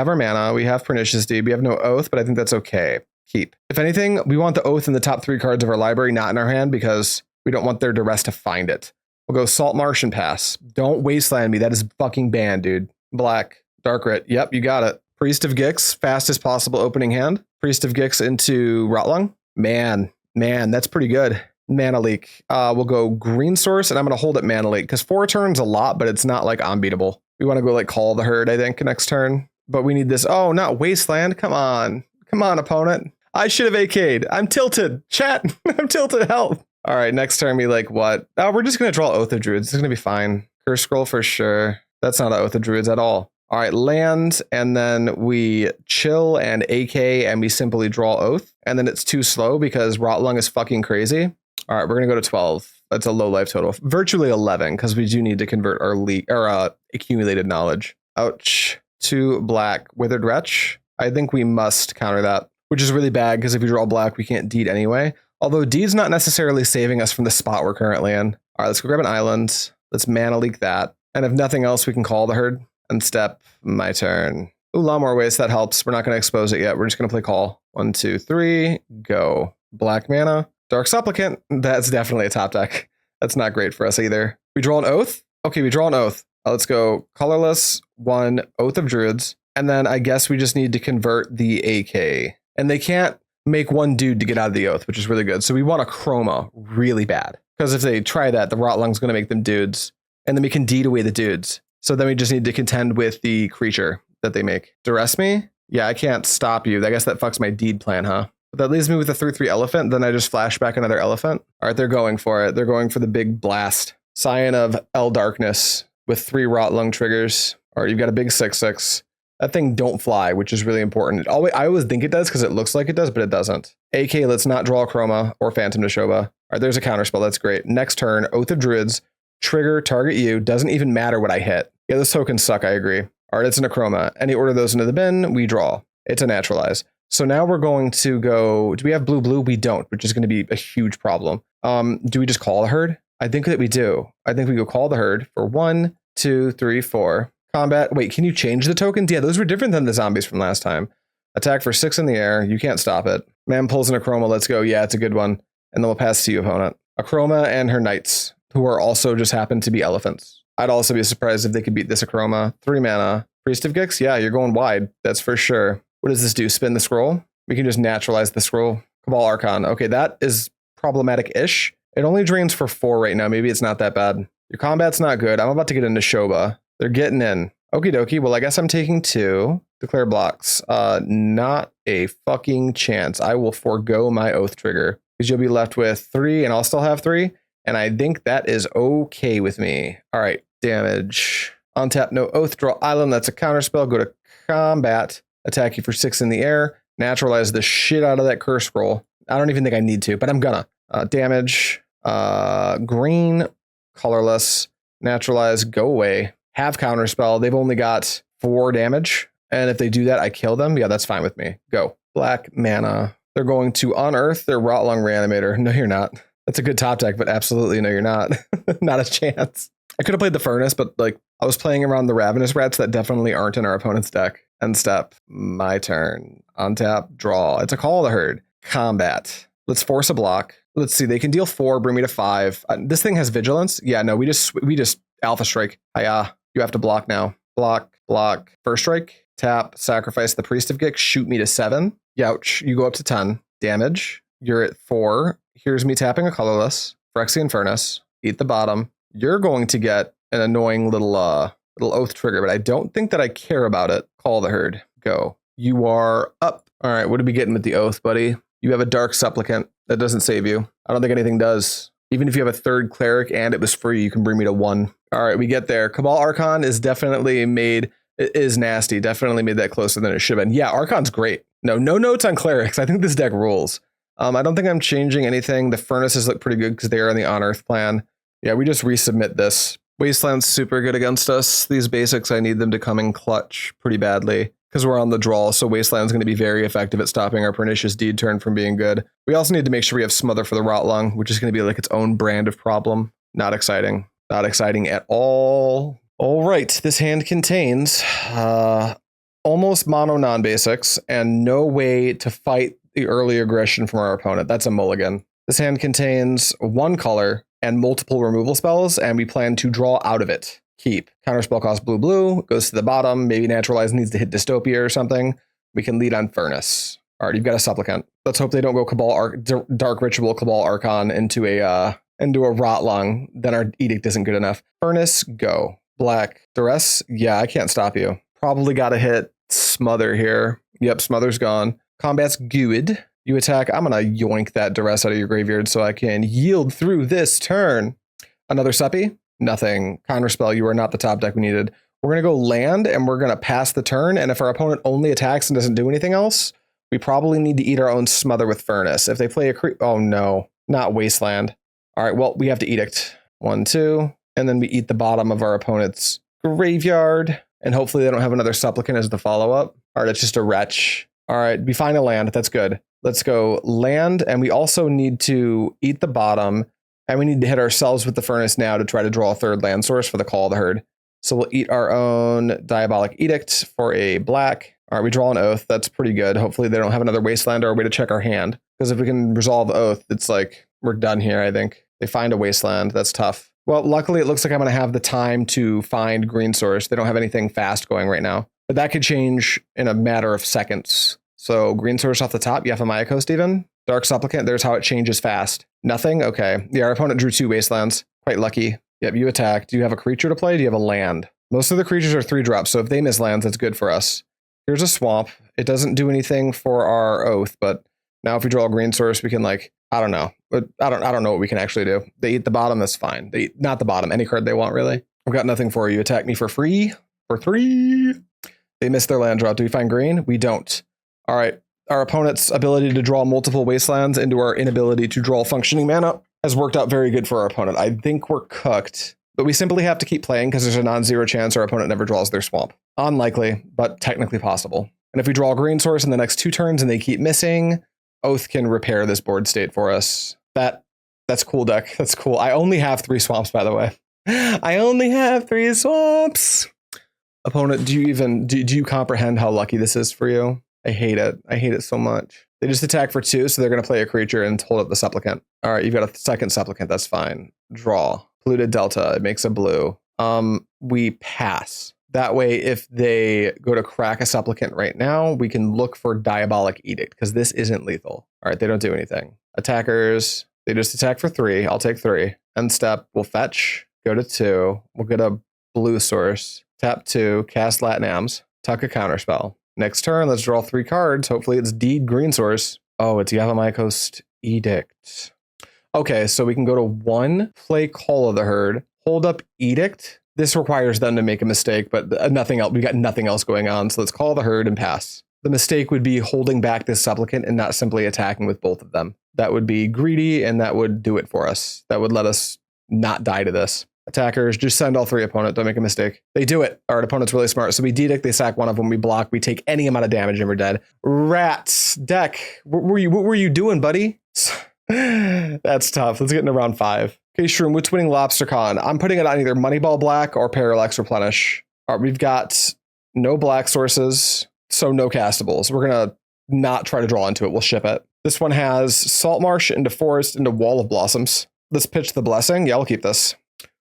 our mana, we have Pernicious Deed, we have no Oath, but I think that's okay. Keep. If anything, we want the Oath in the top 3 cards of our library, not in our hand, because we don't want their duress to find it. We'll go Salt Marsh and pass. Don't wasteland me. That is fucking banned, dude. Black. Dark Rit. Yep, you got it. Priest of Gix, fastest possible opening hand. Priest of Gix into Rotlung. Man, that's pretty good. Mana Leak. We'll go Green Source, and I'm going to hold it Mana Leak, because 4 turns a lot, but it's not like unbeatable. We want to go like Call the Herd, I think, next turn. But we need this. Oh, not Wasteland. Come on. Come on, opponent. I should have AK'd. I'm tilted. Chat. I'm tilted. Help. All right, next turn we like what? Oh, we're just going to draw Oath of Druids. It's going to be fine. Curse Scroll for sure. That's not an Oath of Druids at all. All right, land, and then we chill and AK, and we simply draw Oath. And then it's too slow because Rotlung is fucking crazy. All right, we're going to go to 12. That's a low life total. Virtually 11, because we do need to convert our accumulated knowledge. Ouch. 2 black. Withered Wretch. I think we must counter that, which is really bad, because if we draw black, we can't deed anyway. Although Deed's not necessarily saving us from the spot we're currently in. All right, let's go grab an island. Let's Mana Leak that. And if nothing else, we can Call the Herd and step my turn. Ooh, Llanowar Wastes, that helps. We're not going to expose it yet. We're just going to play Call. 1, 2, 3, go. Black mana. Dark Supplicant. That's definitely a top deck. That's not great for us either. We draw an Oath? Okay, we draw an Oath. Let's go Colorless, 1, Oath of Druids. And then I guess we just need to convert the AK. And they can't make 1 dude to get out of the Oath, which is really good. So we want a Akroma really bad. Because if they try that, the Rotlung's going to make them dudes. And then we can deed away the dudes. So then we just need to contend with the creature that they make. Duress me? Yeah, I can't stop you. I guess that fucks my deed plan, huh? But that leaves me with a 3/3 elephant. Then I just flash back another elephant. All right, they're going for it. They're going for the big blast. Scion of El Darkness with 3 Rot Lung triggers. All right, you've got a big 6/6. That thing don't fly, which is really important. I always think it does because it looks like it does, but it doesn't. AK, let's not draw Akroma or Phantom Nishoba. All right, there's a counterspell. That's great. Next turn, Oath of Druids. Trigger, target you. Doesn't even matter what I hit. Yeah, those tokens suck, I agree. All right, it's an Akroma. Any order those into the bin, we draw. It's a Naturalize. So now we're going to go, do we have blue? We don't, which is going to be a huge problem. Do we just call the herd? I think that we do. I think we go call the herd for 1, 2, 3, 4. Combat. Wait, can you change the tokens? Yeah, those were different than the zombies from last time. Attack for 6 in the air. You can't stop it. Man pulls an Akroma. Let's go. Yeah, it's a good one. And then we'll pass to you, opponent. Akroma and her knights, who are also just happen to be elephants. I'd also be surprised if they could beat this Akroma. 3 mana. Priest of Gix? Yeah, you're going wide. That's for sure. What does this do? Spin the scroll? We can just naturalize the scroll. Cabal Archon. Okay, that is problematic-ish. It only drains for 4 right now. Maybe it's not that bad. Your combat's not good. I'm about to get into Nishoba. They're getting in. Okie dokie. Well, I guess I'm taking 2. Declare blocks. Not a fucking chance. I will forego my oath trigger because you'll be left with 3 and I'll still have 3. And I think that is okay with me. All right. Damage. Untap, no oath, draw island. That's a counterspell. Go to combat. Attack you for 6 in the air. Naturalize the shit out of that curse scroll. I don't even think I need to, but I'm gonna. Damage. Green. Colorless. Naturalize. Go away. Have counterspell. They've only got 4 damage. And if they do that, I kill them. Yeah, that's fine with me. Go. Black mana. They're going to unearth their Rot Lung Reanimator. No, you're not. That's a good top deck, but absolutely no, you're not. Not a chance. I could have played the Furnace, but like I was playing around the Ravenous Rats that definitely aren't in our opponent's deck. End step. My turn. Untap. Draw. It's a Call of the Herd. Combat. Let's force a block. Let's see. They can deal 4. Bring me to 5. This thing has vigilance. Yeah. No. We just Alpha Strike. Hiya. You have to block now. Block. Block. First strike. Tap. Sacrifice the Priest of Gix. Shoot me to 7. Youch. You go up to 10. Damage. You're at 4. Here's me tapping a colorless. Phyrexian Furnace. Eat the bottom. You're going to get an annoying little oath trigger, but I don't think that I care about it. Call the herd. Go. You are up. All right, what are we getting with the oath, buddy? You have a Dark Supplicant. That doesn't save you. I don't think anything does. Even if you have a 3rd cleric and it was free, you can bring me to 1. All right, we get there. Cabal Archon is definitely made, it is nasty. Definitely made that closer than it should have been. Yeah, Archon's great. No notes on clerics. I think this deck rules. I don't think I'm changing anything. The Furnaces look pretty good because they are on the on-earth plan. Yeah, we just resubmit this. Wasteland's super good against us. These basics, I need them to come in clutch pretty badly because we're on the draw, so Wasteland's going to be very effective at stopping our Pernicious Deed turn from being good. We also need to make sure we have Smother for the Rot Lung, which is going to be like its own brand of problem. Not exciting. Not exciting at all. All right, this hand contains almost mono non-basics and no way to fight the early aggression from our opponent. That's a mulligan. This hand contains 1 color and multiple removal spells, and we plan to draw out of it. Keep. Counterspell costs blue, goes to the bottom. Maybe Naturalize needs to hit Dystopia or something. We can lead on Furnace. All right, you've got a Supplicant. Let's hope they don't go Dark Ritual, Cabal Archon into a Rot Lung. Then our Edict isn't good enough. Furnace, go. Black. Duress, yeah, I can't stop you. Probably got to hit Smother here. Yep, Smother's gone. Combat's good. You attack. I'm going to yoink that Duress out of your graveyard so I can yield through this turn. Another Suppy. Nothing. Counterspell. You are not the top deck we needed. We're going to go land and we're going to pass the turn. And if our opponent only attacks and doesn't do anything else, we probably need to eat our own Smother with Furnace. If they play a oh no, not Wasteland. All right, well, we have to Edict. 1, 2. And then we eat the bottom of our opponent's graveyard. And hopefully they don't have another Supplicant as the follow-up. All right, it's just a Wretch. All right, we find a land. That's good. Let's go land, and we also need to eat the bottom, and we need to hit ourselves with the Furnace now to try to draw a 3rd land source for the Call of the Herd. So we'll eat our own Diabolic Edict for a black. All right, we draw an Oath. That's pretty good. Hopefully they don't have another Wasteland or a way to check our hand, because if we can resolve Oath, it's like we're done here, I think. They find a Wasteland. That's tough. Well, luckily it looks like I'm going to have the time to find green source. They don't have anything fast going right now, but that could change in a matter of seconds. So green source off the top, Yavimaya Coast even. Dark Supplicant, there's how it changes fast. Nothing? Okay. Yeah, our opponent drew 2 Wastelands. Quite lucky. Yep, you attack. Do you have a creature to play? Do you have a land? Most of the creatures are 3 drops, so if they miss lands, that's good for us. Here's a swamp. It doesn't do anything for our oath, but now if we draw a green source, we can like, I don't know. But I don't know what we can actually do. They eat the bottom, that's fine. They eat not the bottom, any card they want, really. I've got nothing for you. Attack me for free. For 3. They missed their land drop. Do we find green? We don't. All right. Our opponent's ability to draw multiple wastelands into our inability to draw functioning mana has worked out very good for our opponent. I think we're cooked, but we simply have to keep playing because there's a non-zero chance our opponent never draws their swamp. Unlikely, but technically possible. And if we draw a green source in the next 2 turns and they keep missing, Oath can repair this board state for us. That's cool, deck. That's cool. I only have 3 swamps, by the way. I only have 3 swamps. Opponent, do you comprehend how lucky this is for you? I hate it. I hate it so much. They just attack for 2, so they're going to play a creature and hold up the supplicant. All right, you've got a second supplicant. That's fine. Draw. Polluted Delta. It makes a blue. We pass. That way, if they go to crack a supplicant right now, we can look for Diabolic Edict, because this isn't lethal. All right, they don't do anything. Attackers, they just attack for 3. I'll take 3. End step, we'll fetch, go to 2. We'll get a blue source. Tap 2, cast Lat-Nams, tuck a counterspell. Next turn, let's draw 3 cards. Hopefully it's Deed green source. Oh, it's Yavimaya Coast Edict. Okay, so we can go to 1, play Call of the Herd, hold up Edict. This requires them to make a mistake, but nothing else. We got nothing else going on, so let's Call the Herd and pass. The mistake would be holding back this supplicant and not simply attacking with both of them. That would be greedy, and that would do it for us. That would let us not die to this. Attackers, just send all 3 opponent. Don't make a mistake. They do it. Our opponent's really smart. So we Edict, they sack one of them, we block, we take any amount of damage, and we're dead. Rats, deck. What were you doing, buddy? That's tough. Let's get into round 5. Okay, Shroom, what's winning Lobster Con? I'm putting it on either Moneyball Black or Parallax Replenish. All right, we've got no black sources, so no castables. We're going to not try to draw into it. We'll ship it. This one has Salt Marsh into Forest into Wall of Blossoms. Let's pitch the Blessing. Yeah, we'll keep this.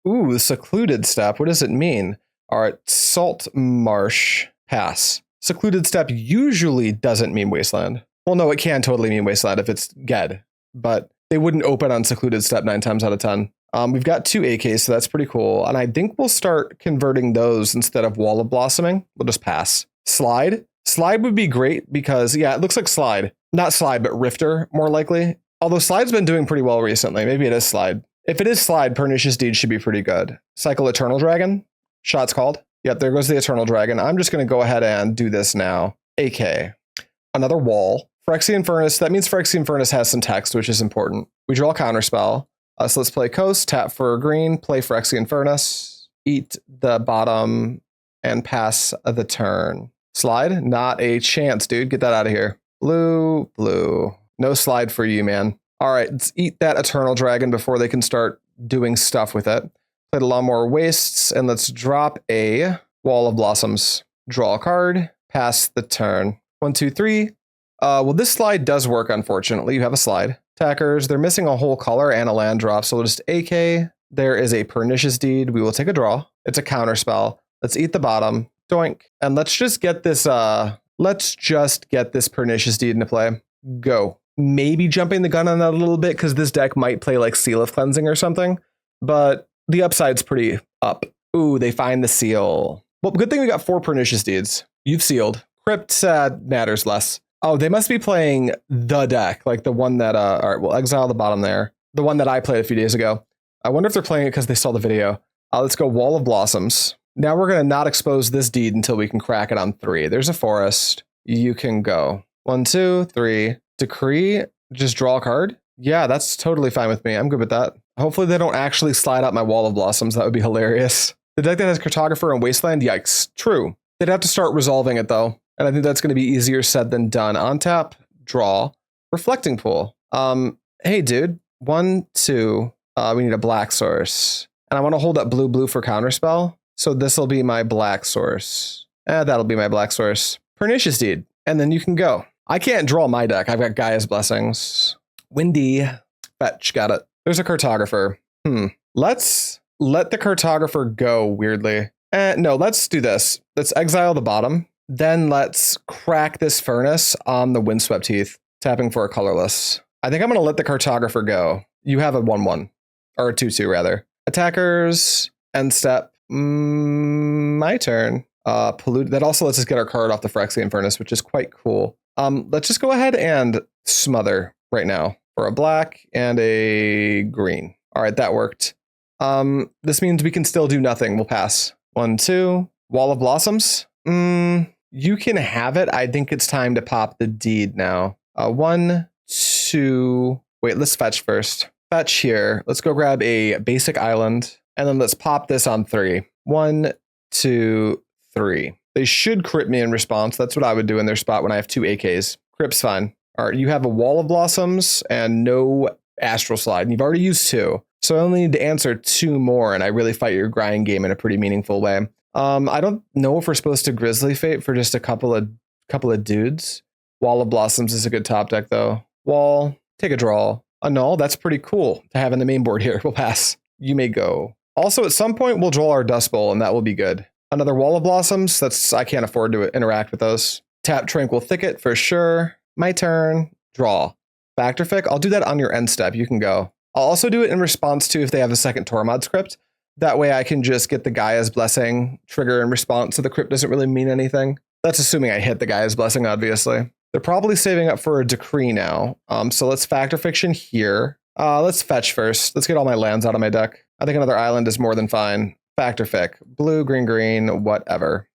Ooh, the Secluded Step. What does it mean? All right, Salt Marsh, pass. Secluded Step usually doesn't mean Wasteland. Well, no, it can totally mean Wasteland if it's Ged, but they wouldn't open on Secluded Step 9 times out of 10. We've got 2 AKs, so that's pretty cool. And I think we'll start converting those instead of Wall of Blossoming. We'll just pass. Slide. Slide would be great because, yeah, it looks like Slide. Not Slide, but Rifter, more likely. Although Slide's been doing pretty well recently. Maybe it is Slide. If it is Slide, Pernicious Deed should be pretty good. Cycle Eternal Dragon. Shots called. Yep, there goes the Eternal Dragon. I'm just going to go ahead and do this now. AK. Another wall. Phyrexian Furnace. That means Phyrexian Furnace has some text, which is important. We draw a Counterspell. So let's play Coast, tap for green, play Phyrexian Furnace, eat the bottom, and pass the turn. Slide? Not a chance, dude. Get that out of here. Blue, blue. No slide for you, man. All right, let's eat that Eternal Dragon before they can start doing stuff with it. Play the Llanowar Wastes, and let's drop a Wall of Blossoms. Draw a card, pass the turn. 1, 2, 3. Well, this slide does work, unfortunately. You have a slide. Attackers, they're missing a whole color and a land drop, so we'll just AK. There is a Pernicious Deed. We will take a draw. It's a counterspell. Let's eat the bottom. Doink. And let's just get this Pernicious Deed into play. Go. Maybe jumping the gun on that a little bit because this deck might play like Seal of Cleansing or something, but the upside's pretty up. Ooh, they find the seal. Well, good thing we got 4 Pernicious Deeds. You've sealed. Crypt matters less. Oh, they must be playing the deck, like the one that, all right, we'll exile the bottom there. The one that I played a few days ago. I wonder if they're playing it because they saw the video. Let's go Wall of Blossoms. Now we're going to not expose this deed until we can crack it on 3. There's a forest. You can go. 1, 2, 3. Decree, just draw a card. Yeah, that's totally fine with me. I'm good with that. Hopefully they don't actually slide out my Wall of Blossoms. That would be hilarious. The deck that has Cartographer and Wasteland, yikes. True. They'd have to start resolving it though. And I think that's going to be easier said than done. On tap, draw, Reflecting Pool. Hey dude, 1, 2, we need a black source. And I want to hold up blue, blue for Counterspell. So this will be my black source. That'll be my black source. Pernicious Deed. And then you can go. I can't draw my deck. I've got Gaia's Blessings. Windy. Fetch. Got it. There's a Cartographer. Let's let the Cartographer go, weirdly. No, let's do this. Let's exile the bottom. Then let's crack this Furnace on the Windswept Heath. Tapping for a colorless. I think I'm going to let the Cartographer go. You have a 1-1. Or a 2-2, rather. Attackers. End step. My turn. Polluted. That also lets us get our card off the Phyrexian Furnace, which is quite cool. Let's just go ahead and Smother right now for a black and a green. All right, that worked. This means we can still do nothing. We'll pass. 1, 2. Wall of Blossoms. You can have it. I think it's time to pop the deed now. 1, 2. Wait, let's fetch first. Fetch here. Let's go grab a basic island, and then let's pop this on 3. 1, 2, 3. They should crit me in response. That's what I would do in their spot when I have 2 AKs. Crit's fine. All right, you have a Wall of Blossoms and no Astral Slide, and you've already used 2. So I only need to answer 2 more, and I really fight your grind game in a pretty meaningful way. I don't know if we're supposed to Grizzly Fate for just a couple of dudes. Wall of Blossoms is a good top deck, though. Wall, take a draw. Annul, that's pretty cool to have in the main board here. We'll pass. You may go. Also, at some point, we'll draw our Dust Bowl, and that will be good. Another Wall of Blossoms, I can't afford to interact with those. Tap Tranquil Thicket for sure. My turn. Draw. Factor Fic, I'll do that on your end step. You can go. I'll also do it in response to if they have a second Tormod script. That way I can just get the Gaea's Blessing trigger in response, so the crypt doesn't really mean anything. That's assuming I hit the Gaea's Blessing, obviously. They're probably saving up for a Decree now. So let's Factor Fiction here. Let's fetch first. Let's get all my lands out of my deck. I think another island is more than fine. Factor Fic. Blue, green, green, whatever.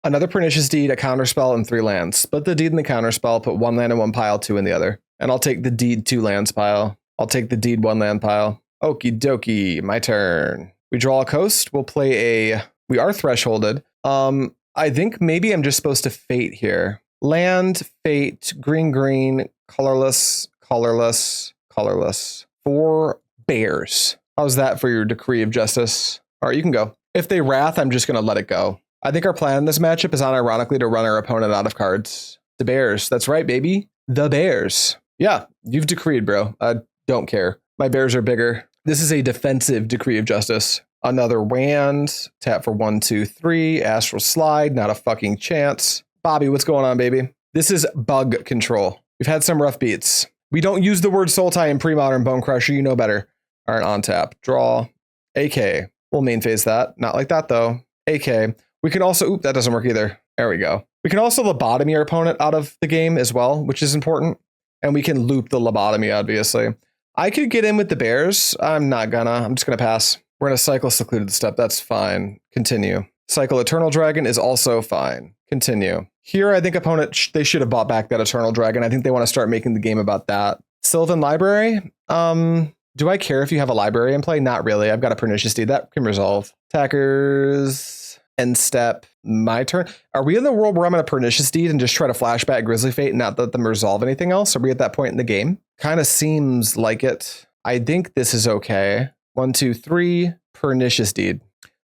Another Pernicious Deed, a Counterspell, and 3 lands. Split the Deed and the Counterspell, put 1 land in one pile, 2 in the other. And I'll take the Deed 2 lands pile. I'll take the Deed 1 land pile. Okie dokie, my turn. We draw a coast. We'll play we are thresholded. I think maybe I'm just supposed to fate here. Land, fate, green, green, colorless, colorless, colorless. 4 bears. How's that for your Decree of Justice? All right, you can go. If they Wrath, I'm just going to let it go. I think our plan in this matchup is unironically to run our opponent out of cards. The Bears. That's right, baby. The Bears. Yeah, you've decreed, bro. I don't care. My bears are bigger. This is a defensive Decree of Justice. Another Wand. Tap for 1, 2, 3. Astral Slide. Not a fucking chance. Bobby, what's going on, baby? This is bug control. We've had some rough beats. We don't use the word Sultai in Premodern Bone Crusher. You know better. All right, on tap. Draw. AK. We'll main phase that. Not like that, though. AK. We can also... Oop, that doesn't work either. There we go. We can also lobotomy our opponent out of the game as well, which is important. And we can loop the lobotomy, obviously. I could get in with the bears. I'm not gonna. I'm just gonna pass. We're gonna cycle Secluded Step. That's fine. Continue. Cycle Eternal Dragon is also fine. Continue. Here, I think opponent, they should have bought back that Eternal Dragon. I think they want to start making the game about that. Sylvan Library. Do I care if you have a library in play? Not really. I've got a Pernicious Deed. That can resolve. Attackers. End step. My turn. Are we in the world where I'm going to Pernicious Deed and just try to flashback Grizzly Fate and not let them resolve anything else? Are we at that point in the game? Kind of seems like it. I think this is okay. 1, 2, 3. Pernicious Deed.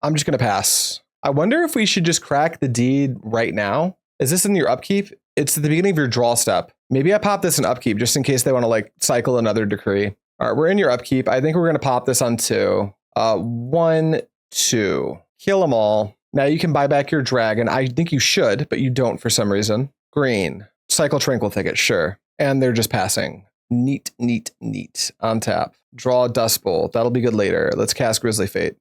I'm just going to pass. I wonder if we should just crack the deed right now. Is this in your upkeep? It's at the beginning of your draw step. Maybe I pop this in upkeep just in case they want to like cycle another decree. All right, we're in your upkeep. I think we're going to pop this on 2. 1, 2. Kill them all. Now you can buy back your dragon. I think you should, but you don't for some reason. Green. Cycle Tranquil Thicket, sure. And they're just passing. Neat, neat, neat. On tap. Draw Dust Bowl. That'll be good later. Let's cast Grizzly Fate.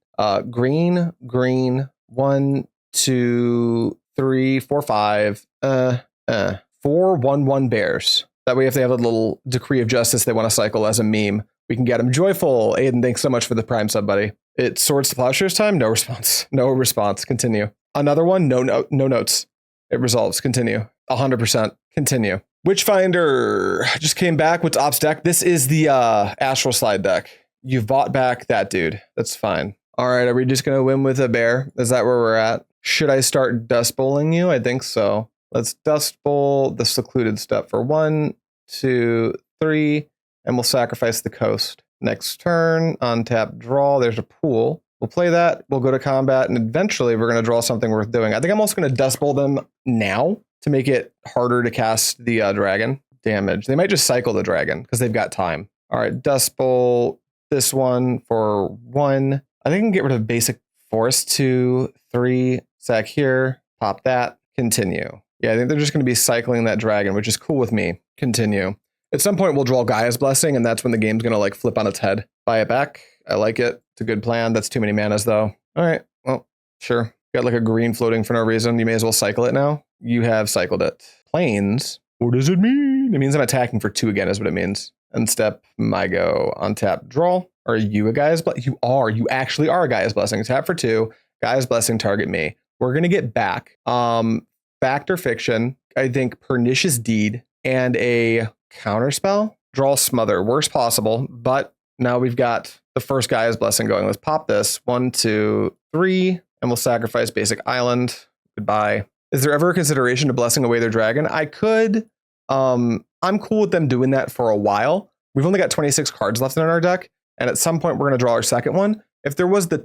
Green, green. 1, 2, 3, 4, 5. 4, 1, 1 bears. That way, if they have a little Decree of Justice they want to cycle as a meme, we can get them. Joyful. Aiden, thanks so much for the Prime sub, buddy. It's Swords to Plowshares time. No response. No response. Continue. Another one. No notes. It resolves. Continue. 100%. Continue. Witchfinder just came back with Ops deck. This is the Astral Slide deck. You've bought back that dude. That's fine. All right. Are we just going to win with a bear? Is that where we're at? Should I start Dust Bowling you? I think so. Let's Dust Bowl the Secluded Step for 1, 2, 3. And we'll sacrifice the coast. Next turn, untap, draw. There's a pool. We'll play that. We'll go to combat, and eventually we're going to draw something worth doing. I think I'm also going to Dust Bowl them now to make it harder to cast the dragon damage. They might just cycle the dragon because they've got time. All right, Dust Bowl this one for 1. I think I can get rid of basic forest. 2, 3. Sack here. Pop that. Continue. Yeah, I think they're just going to be cycling that dragon, which is cool with me. Continue. At some point, we'll draw Gaia's Blessing, and that's when the game's going to like flip on its head. Buy it back. I like it. It's a good plan. That's too many manas, though. All right. Well, sure. Got like a green floating for no reason. You may as well cycle it now. You have cycled it. Plains. What does it mean? It means I'm attacking for 2 again is what it means. End step, my go. On tap, draw. Are you a Gaia's Blessing? You are. You actually are a Gaia's Blessing. Tap for 2. Gaia's Blessing, target me. We're going to get back. Fact or fiction. I think Pernicious Deed and a Counterspell. Draw Smother. Worst possible, but now we've got the first Gaia's Blessing going. Let's pop this. 1, 2, 3, and we'll sacrifice basic island. Goodbye. Is there ever a consideration to blessing away their dragon? I could. I'm cool with them doing that for a while. We've only got 26 cards left in our deck, and at some point we're going to draw our second one. If there was a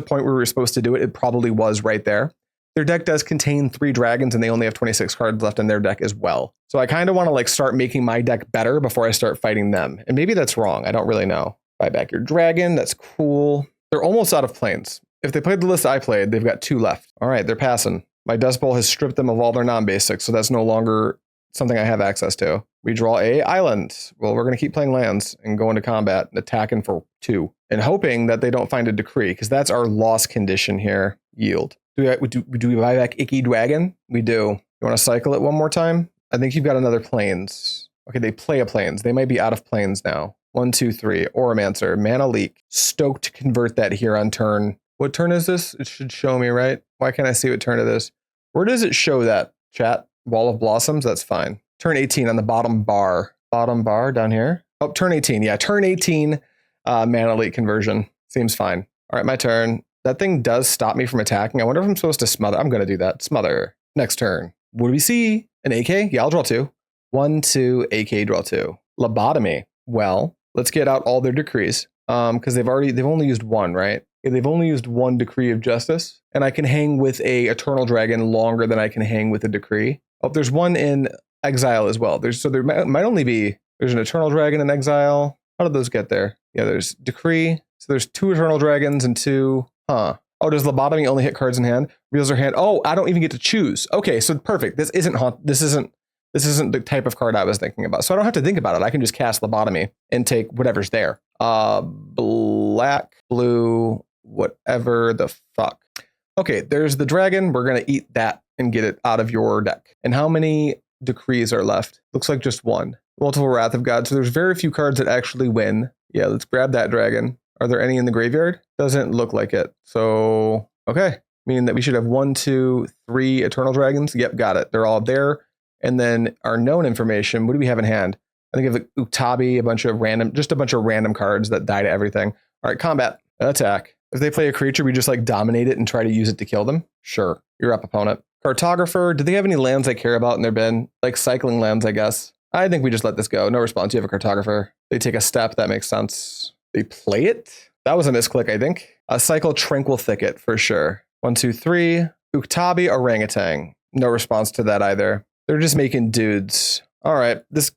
point where we were supposed to do it, it probably was right there. Their deck does contain 3 dragons, and they only have 26 cards left in their deck as well. So I kind of want to like start making my deck better before I start fighting them. And maybe that's wrong. I don't really know. Buy back your dragon. That's cool. They're almost out of planes. If they played the list I played, they've got 2 left. All right, they're passing. My Dust Bowl has stripped them of all their non-basics, so that's no longer something I have access to. We draw a island. Well, we're going to keep playing lands and go into combat and attacking for 2 and hoping that they don't find a decree, because that's our loss condition here. Yield. Do we buy back Icky Dragon? We do. You want to cycle it one more time? I think you've got another plains. Okay, they play a plains. They might be out of plains now. 1, 2, 3. Oromancer. Mana Leak. Stoked to convert that here on turn. What turn is this? It should show me, right? Why can't I see what turn it is? Where does it show that, chat? Wall of Blossoms? That's fine. Turn 18 on the bottom bar. Bottom bar down here. Oh, turn 18. Yeah, turn 18 Mana Leak conversion. Seems fine. All right, my turn. That thing does stop me from attacking. I wonder if I'm supposed to smother. I'm going to do that. Smother. Next turn. What do we see? An AK? Yeah, I'll draw 2. 1, 2, AK, draw 2. Lobotomy. Well, let's get out all their decrees. Because they've only used 1, right? Yeah, they've only used 1 decree of justice. And I can hang with a Eternal Dragon longer than I can hang with a decree. Oh, there's 1 in exile as well. There might only be, there's an Eternal Dragon in exile. How did those get there? Yeah, there's decree. So there's 2 Eternal Dragons and 2, huh? Oh, does Lobotomy only hit cards in hand? Reveals their hand. Oh, I don't even get to choose. Okay, so perfect. This isn't the type of card I was thinking about. So I don't have to think about it. I can just cast Lobotomy and take whatever's there. Black, blue, whatever the fuck. Okay, there's the dragon. We're gonna eat that and get it out of your deck. And how many decrees are left? Looks like just 1. Multiple Wrath of God. So there's very few cards that actually win. Yeah, let's grab that dragon. Are there any in the graveyard? Doesn't look like it. So, okay. Meaning that we should have 1, 2, 3 Eternal Dragons. Yep, got it. They're all there. And then our known information, what do we have in hand? I think we have the Uktabi, a bunch of random cards that die to everything. All right, combat. Attack. If they play a creature, we just like dominate it and try to use it to kill them. Sure. You're up, opponent. Cartographer. Do they have any lands I care about in their bin? Like cycling lands, I guess. I think we just let this go. No response. You have a Cartographer. They take a step. That makes sense. They play it? That was a misclick, I think. A cycle Tranquil Thicket for sure. 1, 2, 3. Uktabi Orangutan. No response to that either. They're just making dudes. All right. I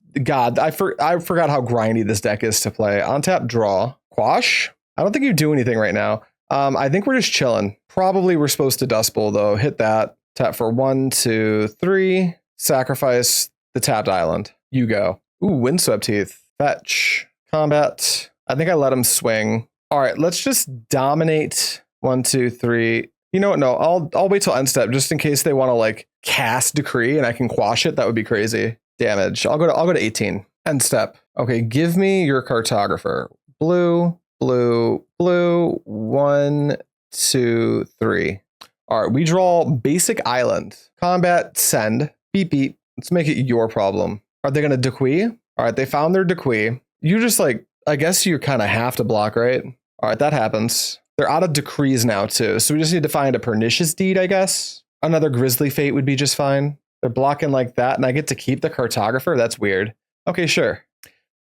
forgot how grindy this deck is to play. On tap, draw. Quash? I don't think you do anything right now. I think we're just chilling. Probably we're supposed to Dust Bowl though. Hit that. Tap for 1, 2, 3. Sacrifice the tapped island. You go. Ooh, Windswept Heath. Fetch. Combat. I think I let him swing. All right, let's just dominate. 1, 2, 3. You know what? No, I'll wait till end step just in case they want to like cast Decree and I can quash it. That would be crazy. Damage. I'll go to 18. End step. Okay, give me your Cartographer. Blue, blue, blue. 1, 2, 3. All right, we draw basic island. Combat, send. Beep, beep. Let's make it your problem. Are they going to Decree? All right, they found their Decree. You just like, I guess you kind of have to block, right? All right, that happens. They're out of decrees now too. So we just need to find a Pernicious Deed, I guess. Another Grizzly Fate would be just fine. They're blocking like that and I get to keep the Cartographer. That's weird. Okay, sure.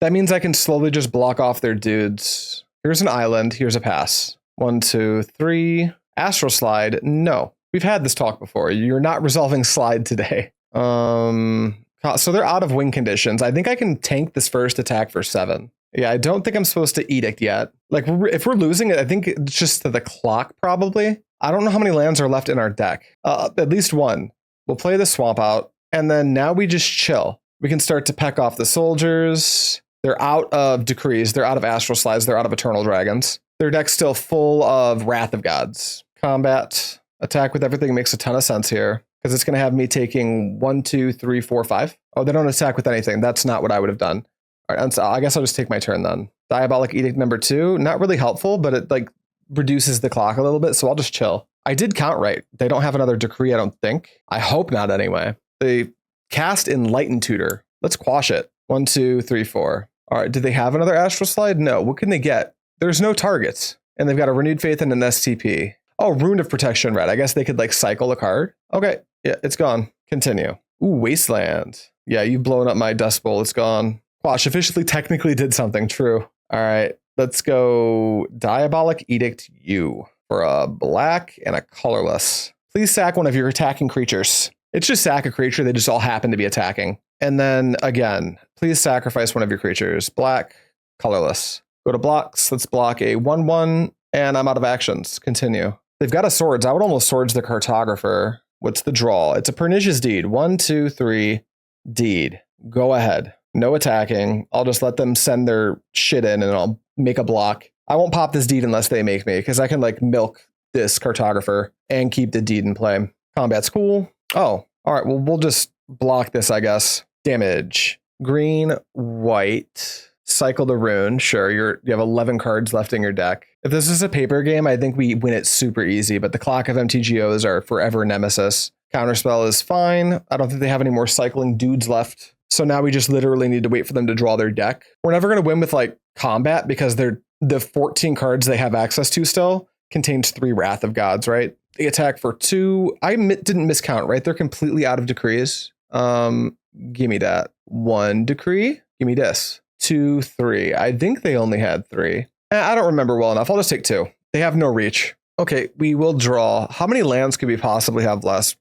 That means I can slowly just block off their dudes. Here's an island. Here's a pass. 1, 2, 3. Astral Slide. No, we've had this talk before. You're not resolving slide today. So they're out of win conditions. I think I can tank this first attack for 7. Yeah, I don't think I'm supposed to Edict yet. Like, if we're losing it, I think it's just to the clock, probably. I don't know how many lands are left in our deck. At least 1. We'll play the swamp out, and then now we just chill. We can start to peck off the soldiers. They're out of decrees. They're out of astral slides. They're out of eternal dragons. Their deck's still full of Wrath of Gods. Combat. Attack with everything makes a ton of sense here because it's going to have me taking 1, 2, 3, 4, 5. Oh, they don't attack with anything. That's not what I would have done. All right, so I guess I'll just take my turn then. Diabolic Edict number 2, not really helpful, but it like reduces the clock a little bit, so I'll just chill. I did count right. They don't have another decree, I don't think. I hope not anyway. They cast Enlightened Tutor. Let's quash it. 1, 2, 3, 4. All right, do they have another Astral Slide? No. What can they get? There's no targets. And they've got a Renewed Faith and an STP. Oh, Rune of Protection red. I guess they could like cycle a card. Okay, yeah, it's gone. Continue. Ooh, Wasteland. Yeah, you've blown up my Dust Bowl. It's gone. Quash officially technically did something. True. All right, let's go Diabolic Edict U for a black and a colorless. Please sack one of your attacking creatures. It's just sack a creature. They just all happen to be attacking. And then again, please sacrifice one of your creatures. Black, colorless. Go to blocks. Let's block a 1/1, and I'm out of actions. Continue. They've got a swords. I would almost swords the Cartographer. What's the draw? It's a Pernicious Deed. 1, 2, 3, Deed. Go ahead. No attacking. I'll just let them send their shit in, and I'll make a block. I won't pop this Deed unless they make me, because I can like milk this Cartographer and keep the Deed in play. Combat's cool. Oh, all right. Well, we'll just block this, I guess. Damage. Green, white. Cycle the rune. Sure, you have 11 cards left in your deck. If this is a paper game, I think we win it super easy, but the clock of MTGOs are forever nemesis. Counterspell is fine. I don't think they have any more cycling dudes left. So now we just literally need to wait for them to draw their deck. We're never going to win with like combat because the 14 cards they have access to still contains 3 Wrath of Gods, right? They attack for 2. I didn't miscount, right? They're completely out of decrees. Give me that. 1 decree. Give me this. 2, 3. I think they only had 3. I don't remember well enough. I'll just take 2. They have no reach. Okay, we will draw. How many lands could we possibly have left?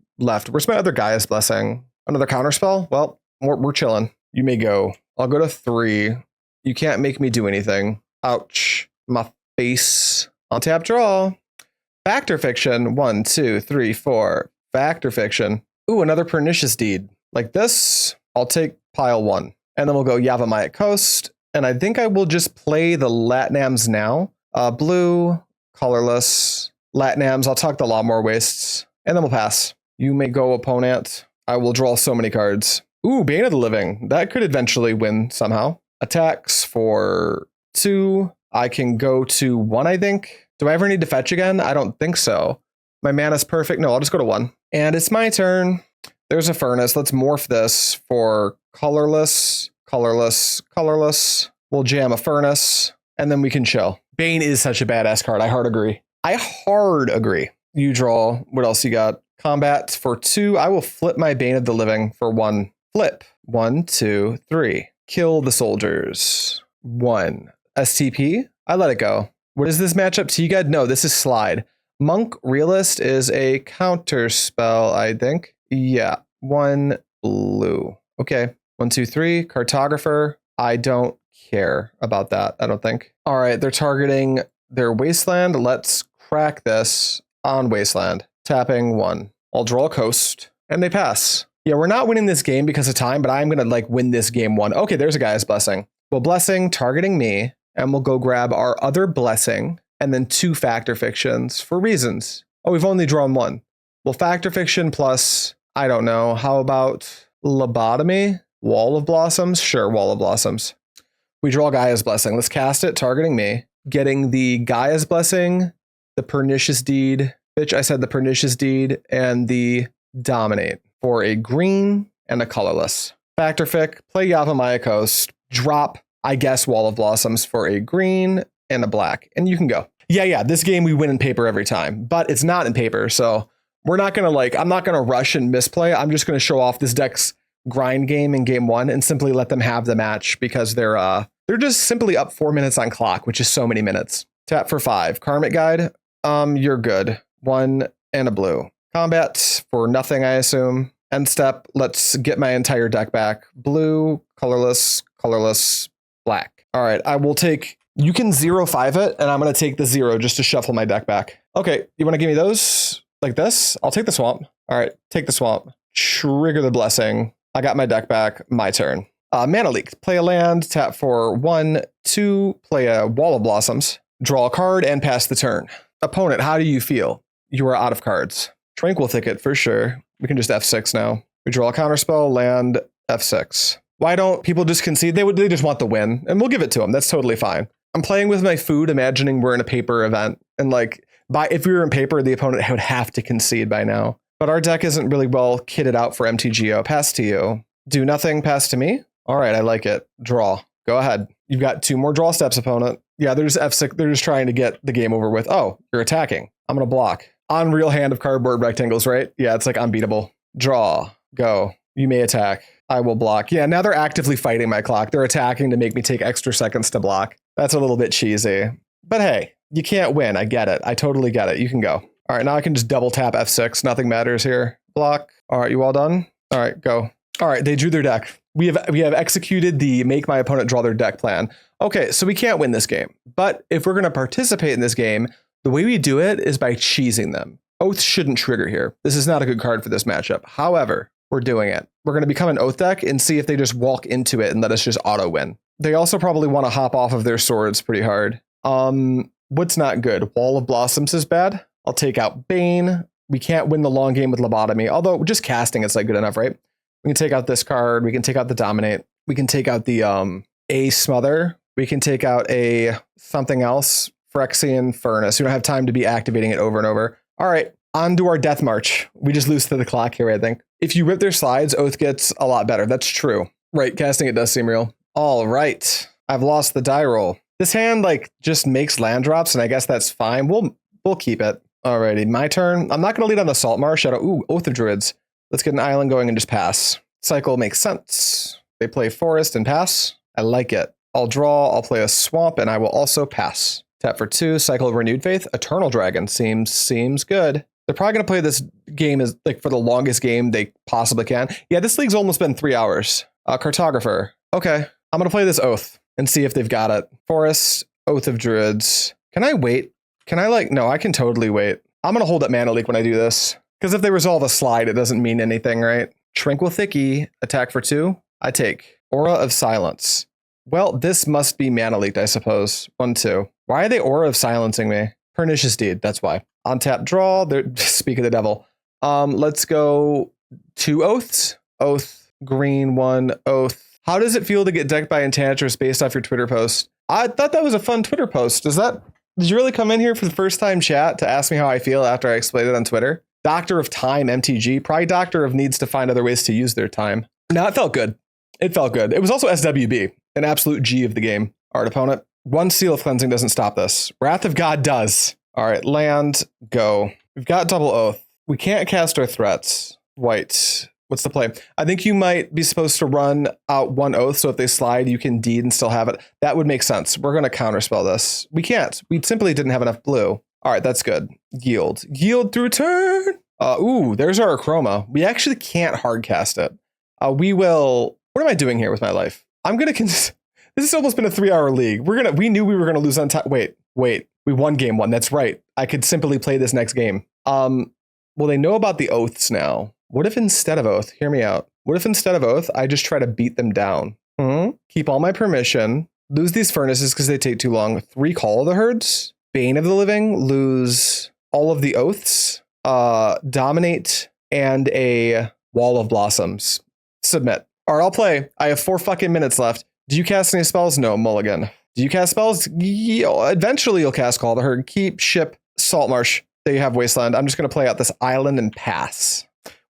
Where's my other Gaia's Blessing? Another counterspell? Well, we're chilling. You may go. I'll go to 3. You can't make me do anything. Ouch. My face. On tap draw. Factor Fiction. 1, 2, 3, 4. Factor Fiction. Ooh, another Pernicious Deed. Like this, I'll take pile 1. And then we'll go Yavimaya Coast. And I think I will just play the Lat-Nams now. Blue, colorless, Lat-Nams. I'll talk the Llanowar Wastes. And then we'll pass. You may go, opponent. I will draw so many cards. Ooh, Bane of the Living. That could eventually win somehow. Attacks for 2. I can go to 1, I think. Do I ever need to fetch again? I don't think so. My mana's perfect. No, I'll just go to 1. And it's my turn. There's a Furnace. Let's morph this for colorless, colorless, colorless. We'll jam a Furnace, and then we can chill. Bane is such a badass card. I hard agree. You draw. What else you got? Combat for 2. I will flip my Bane of the Living for 1. Flip. 1, 2, 3. Kill the soldiers. 1. STP. I let it go. What is this matchup? T-God? No, this is Slide. Monk Realist is a counterspell, I think. Yeah. 1 blue. Okay. 1, 2, 3. Cartographer. I don't care about that. I don't think. All right. They're targeting their Wasteland. Let's crack this on Wasteland. Tapping 1. I'll draw a coast and they pass. Yeah, we're not winning this game because of time, but I'm going to like win this game 1. Okay, there's a Gaia's Blessing. Well, Blessing targeting me, and we'll go grab our other Blessing and then 2 Factor Fictions for reasons. Oh, we've only drawn 1. Well, Factor Fiction plus, I don't know. How about Lobotomy? Wall of Blossoms? Sure, Wall of Blossoms. We draw Gaia's Blessing. Let's cast it, targeting me. Getting the Gaia's Blessing, the Pernicious Deed. Bitch, I said the Pernicious Deed and the Dominate for a green and a colorless. Factor Fic, play Yavimaya Coast, drop, I guess, Wall of Blossoms for a green and a black. And you can go. Yeah, this game we win in paper every time, but it's not in paper. So we're not going to I'm not going to rush and misplay. I'm just going to show off this deck's grind game in game 1 and simply let them have the match because they're just simply up 4 minutes on clock, which is so many minutes. Tap for 5. Karmic Guide. You're good. 1 and a blue. Combat for nothing, I assume. End step. Let's get my entire deck back. Blue, colorless, colorless, black. All right, I will take. You can 0-5 it, and I'm going to take the 0 just to shuffle my deck back. Okay, you want to give me those like this? I'll take the swamp. All right, take the swamp. Trigger the Blessing. I got my deck back. My turn. Mana Leak. Play a land. Tap for 1, 2. Play a Wall of Blossoms. Draw a card and pass the turn. Opponent, how do you feel? you are out of cards. Tranquil Thicket for sure. We can just F6 now. We draw a counterspell, land, F6. Why don't people just concede? They just want the win, and we'll give it to them. That's totally fine. I'm playing with my food, imagining we're in a paper event, and like, if we were in paper, the opponent would have to concede by now. But our deck isn't really well kitted out for MTGO. Pass to you. Do nothing, pass to me. All right, I like it. Draw. Go ahead. You've got 2 more draw steps, opponent. Yeah, they're just F6. They're just trying to get the game over with. Oh, you're attacking. I'm going to block. Unreal hand of cardboard rectangles, right? Yeah, it's like unbeatable. Draw. Go. You may attack. I will block. Yeah, now they're actively fighting my clock. They're attacking to make me take extra seconds to block. That's a little bit cheesy. But hey, you can't win. I get it. I totally get it. You can go. All right, now I can just double tap F6. Nothing matters here. Block. All right, you all done? All right, go. All right, they drew their deck. We have executed the make my opponent draw their deck plan. Okay, so we can't win this game. But if we're going to participate in this game, the way we do it is by cheesing them. Oath shouldn't trigger here. This is not a good card for this matchup. However, we're doing it. We're going to become an Oath deck and see if they just walk into it and let us just auto win. They also probably want to hop off of their swords pretty hard. What's not good? Wall of Blossoms is bad. I'll take out Bane. We can't win the long game with Lobotomy, although just casting it's like good enough, right? We can take out this card. We can take out the Dominate. We can take out the a Smother. We can take out a something else. Phyrexian Furnace. We don't have time to be activating it over and over. All right, on to our death march. We just lose to the clock here, I think. If you rip their slides, Oath gets a lot better. That's true. Right, casting it does seem real. All right, I've lost the die roll. This hand like just makes land drops, and I guess that's fine. We'll keep it. Alrighty, my turn. I'm not going to lead on the Salt Marsh. Ooh, Oath of Druids. Let's get an island going and just pass. Cycle makes sense. They play forest and pass. I like it. I'll draw. I'll play a swamp, and I will also pass. Tap for 2. Cycle of Renewed Faith. Eternal Dragon seems good. They're probably going to play this game as like for the longest game they possibly can. Yeah, this league's almost been 3 hours. Cartographer. Okay, I'm going to play this Oath and see if they've got it. Forest, Oath of Druids. Can I wait? Can I no, I can totally wait. I'm going to hold up Mana Leak when I do this. Because if they resolve a slide, it doesn't mean anything, right? Tranquil Thicky, attack for 2. I take. Aura of Silence. Well, this must be Mana Leaked, I suppose. 1, 2. Why are they Aura of Silencing me? Pernicious Deed, that's why. On tap draw, speak of the devil. Let's go 2 Oaths. Oath, green 1, Oath. How does it feel to get decked by Enchantress based off your Twitter post? I thought that was a fun Twitter post. Did you really come in here for the first time chat to ask me how I feel after I explained it on Twitter? Doctor of Time, MTG. Probably Doctor of needs to find other ways to use their time. No, it felt good. It felt good. It was also SWB, an absolute G of the game. Art opponent. 1 Seal of Cleansing doesn't stop this. Wrath of God does. All right, land, go. We've got double Oath. We can't cast our threats. White. What's the play? I think you might be supposed to run out 1 Oath, so if they slide, you can deed and still have it. That would make sense. We're going to counterspell this. We can't. We simply didn't have enough blue. All right, that's good. Yield. Yield through turn. Ooh, there's our Akroma. We actually can't hard cast it. We will... What am I doing here with my life? I'm going to... This has almost been a 3-hour league. We knew we were going to lose on time. Wait. We won game 1. That's right. I could simply play this next game. Well, they know about the Oaths now. What if instead of Oath, hear me out. What if instead of Oath, I just try to beat them down? Keep all my permission. Lose these furnaces because they take too long. 3 Call of the Herds. Bane of the Living. Lose all of the Oaths. Dominate. And a Wall of Blossoms. Submit. All right, I'll play. I have 4 fucking minutes left. Do you cast any spells? No, mulligan. Do you cast spells? Eventually you'll cast Call of the Herd. Keep, ship, Salt Marsh. There you have Wasteland. I'm just going to play out this island and pass.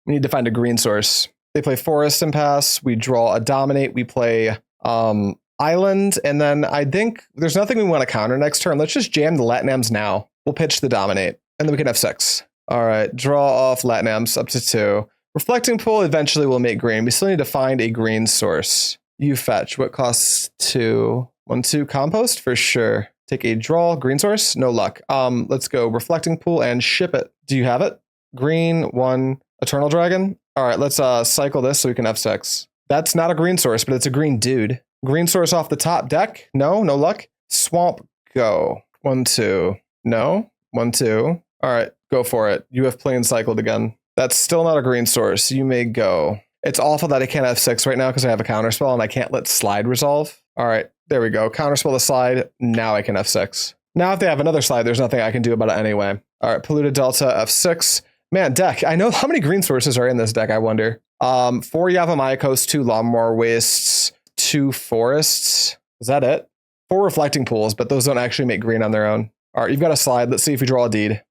We need to find a green source. They play forest and pass. We draw a dominate. We play island. And then I think there's nothing we want to counter next turn. Let's just jam the Lat-Nams now. We'll pitch the dominate. And then we can have 6. All right. Draw off Lat-Nams up to 2. Reflecting Pool eventually will make green. We still need to find a green source. You fetch. What costs 2? 1, 2 compost for sure. Take a draw. Green source. No luck. Let's go Reflecting Pool and ship it. Do you have it? Green 1. Eternal Dragon. All right, let's cycle this so we can F6. That's not a green source, but it's a green dude. Green source off the top deck. No luck. Swamp, go. 1, 2. No. 1, 2. All right, go for it. You have plane cycled again. That's still not a green source. You may go. It's awful that I can't F6 right now because I have a counterspell and I can't let slide resolve. All right, there we go. Counterspell the slide. Now I can F6. Now if they have another slide, there's nothing I can do about it anyway. All right, Polluted Delta, F6. Man, deck. I know how many green sources are in this deck, I wonder. 4 Yavimaya Coast, 2 Llanowar Wastes, 2 Forests. Is that it? 4 Reflecting Pools, but those don't actually make green on their own. All right, you've got a slide. Let's see if we draw a deed.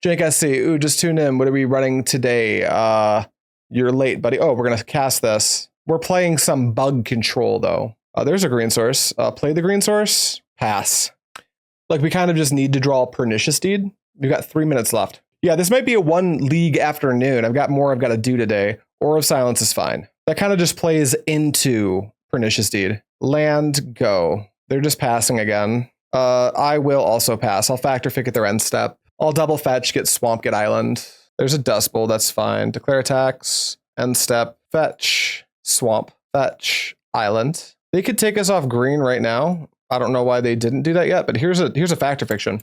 Jake SC, ooh, just tune in. What are we running today? You're late, buddy. Oh, we're going to cast this. We're playing some bug control, though. There's a green source. Play the green source. Pass. Like, we kind of just need to draw Pernicious Deed. We've got 3 minutes left. Yeah, this might be a 1 league afternoon. I've got more I've got to do today. Aura of Silence is fine. That kind of just plays into Pernicious Deed. Land, go. They're just passing again. I will also pass. I'll Factor Fick at their end step. I'll double fetch, get Swamp, get Island. There's a Dust Bowl, that's fine. Declare attacks, end step, fetch, Swamp, fetch, Island. They could take us off green right now. I don't know why they didn't do that yet, but here's a Factor Fiction.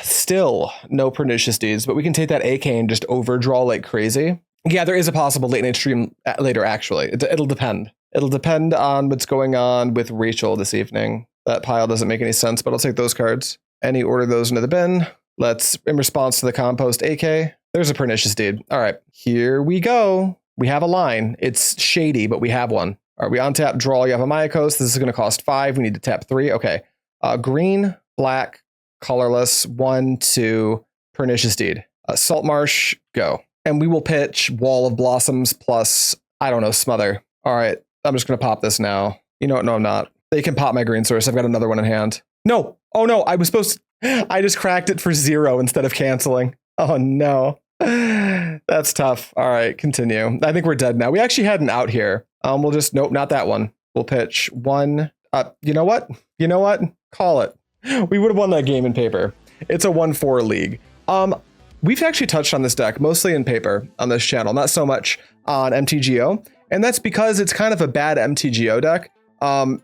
Still no Pernicious Deeds, but we can take that AK and just overdraw like crazy. Yeah, there is a possible late night stream later, actually. It'll depend. It'll depend on what's going on with Rachel this evening. That pile doesn't make any sense, but I'll take those cards. Any order those into the bin. Let's, in response to the compost AK, there's a Pernicious Deed. All right, here we go. We have a line. It's shady, but we have one. All right, we untap, draw Yavimaya Coast. This is going to cost 5. We need to tap 3. Okay. Green, black, colorless, 1, 2, Pernicious Deed. Salt Marsh, go. And we will pitch Wall of Blossoms plus, I don't know, Smother. All right, I'm just going to pop this now. You know what? No, I'm not. They can pop my green source. I've got another one in hand. No. Oh, no. I was supposed to. I just cracked it for 0 instead of canceling. Oh, no. That's tough. All right, continue. I think we're dead now. We actually had an out here. We'll just, nope, not that one. We'll pitch 1. You know what? You know what? Call it. We would have won that game in paper. It's a 1-4 league. We've actually touched on this deck, mostly in paper on this channel, not so much on MTGO. And that's because it's kind of a bad MTGO deck.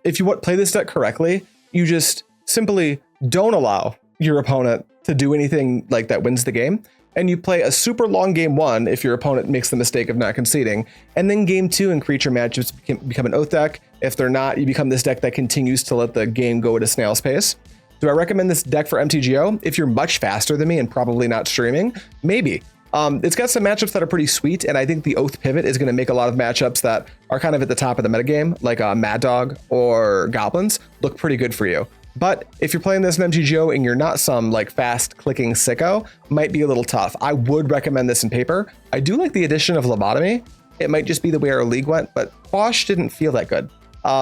If you play this deck correctly, you just simply don't allow your opponent to do anything like that wins the game. And you play a super long game 1 if your opponent makes the mistake of not conceding. And then game 2 and creature matchups become an Oath deck. If they're not, you become this deck that continues to let the game go at a snail's pace. Do I recommend this deck for MTGO? If you're much faster than me and probably not streaming, maybe. It's got some matchups that are pretty sweet, and I think the Oath pivot is going to make a lot of matchups that are kind of at the top of the metagame, like Mad Dog or Goblins, look pretty good for you. But if you're playing this in MTGO and you're not some like fast clicking sicko, might be a little tough. I would recommend this in paper. I do like the addition of Lobotomy. It might just be the way our league went, but Quash didn't feel that good.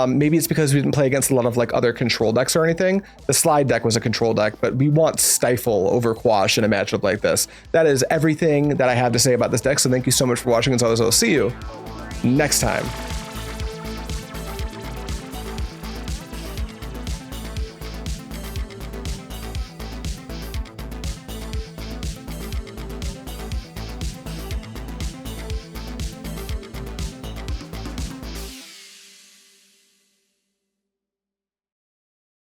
Maybe it's because we didn't play against a lot of like other control decks or anything. The slide deck was a control deck, but we want Stifle over Quash in a matchup like this. That is everything that I have to say about this deck. So thank you so much for watching. As always, I'll see you next time.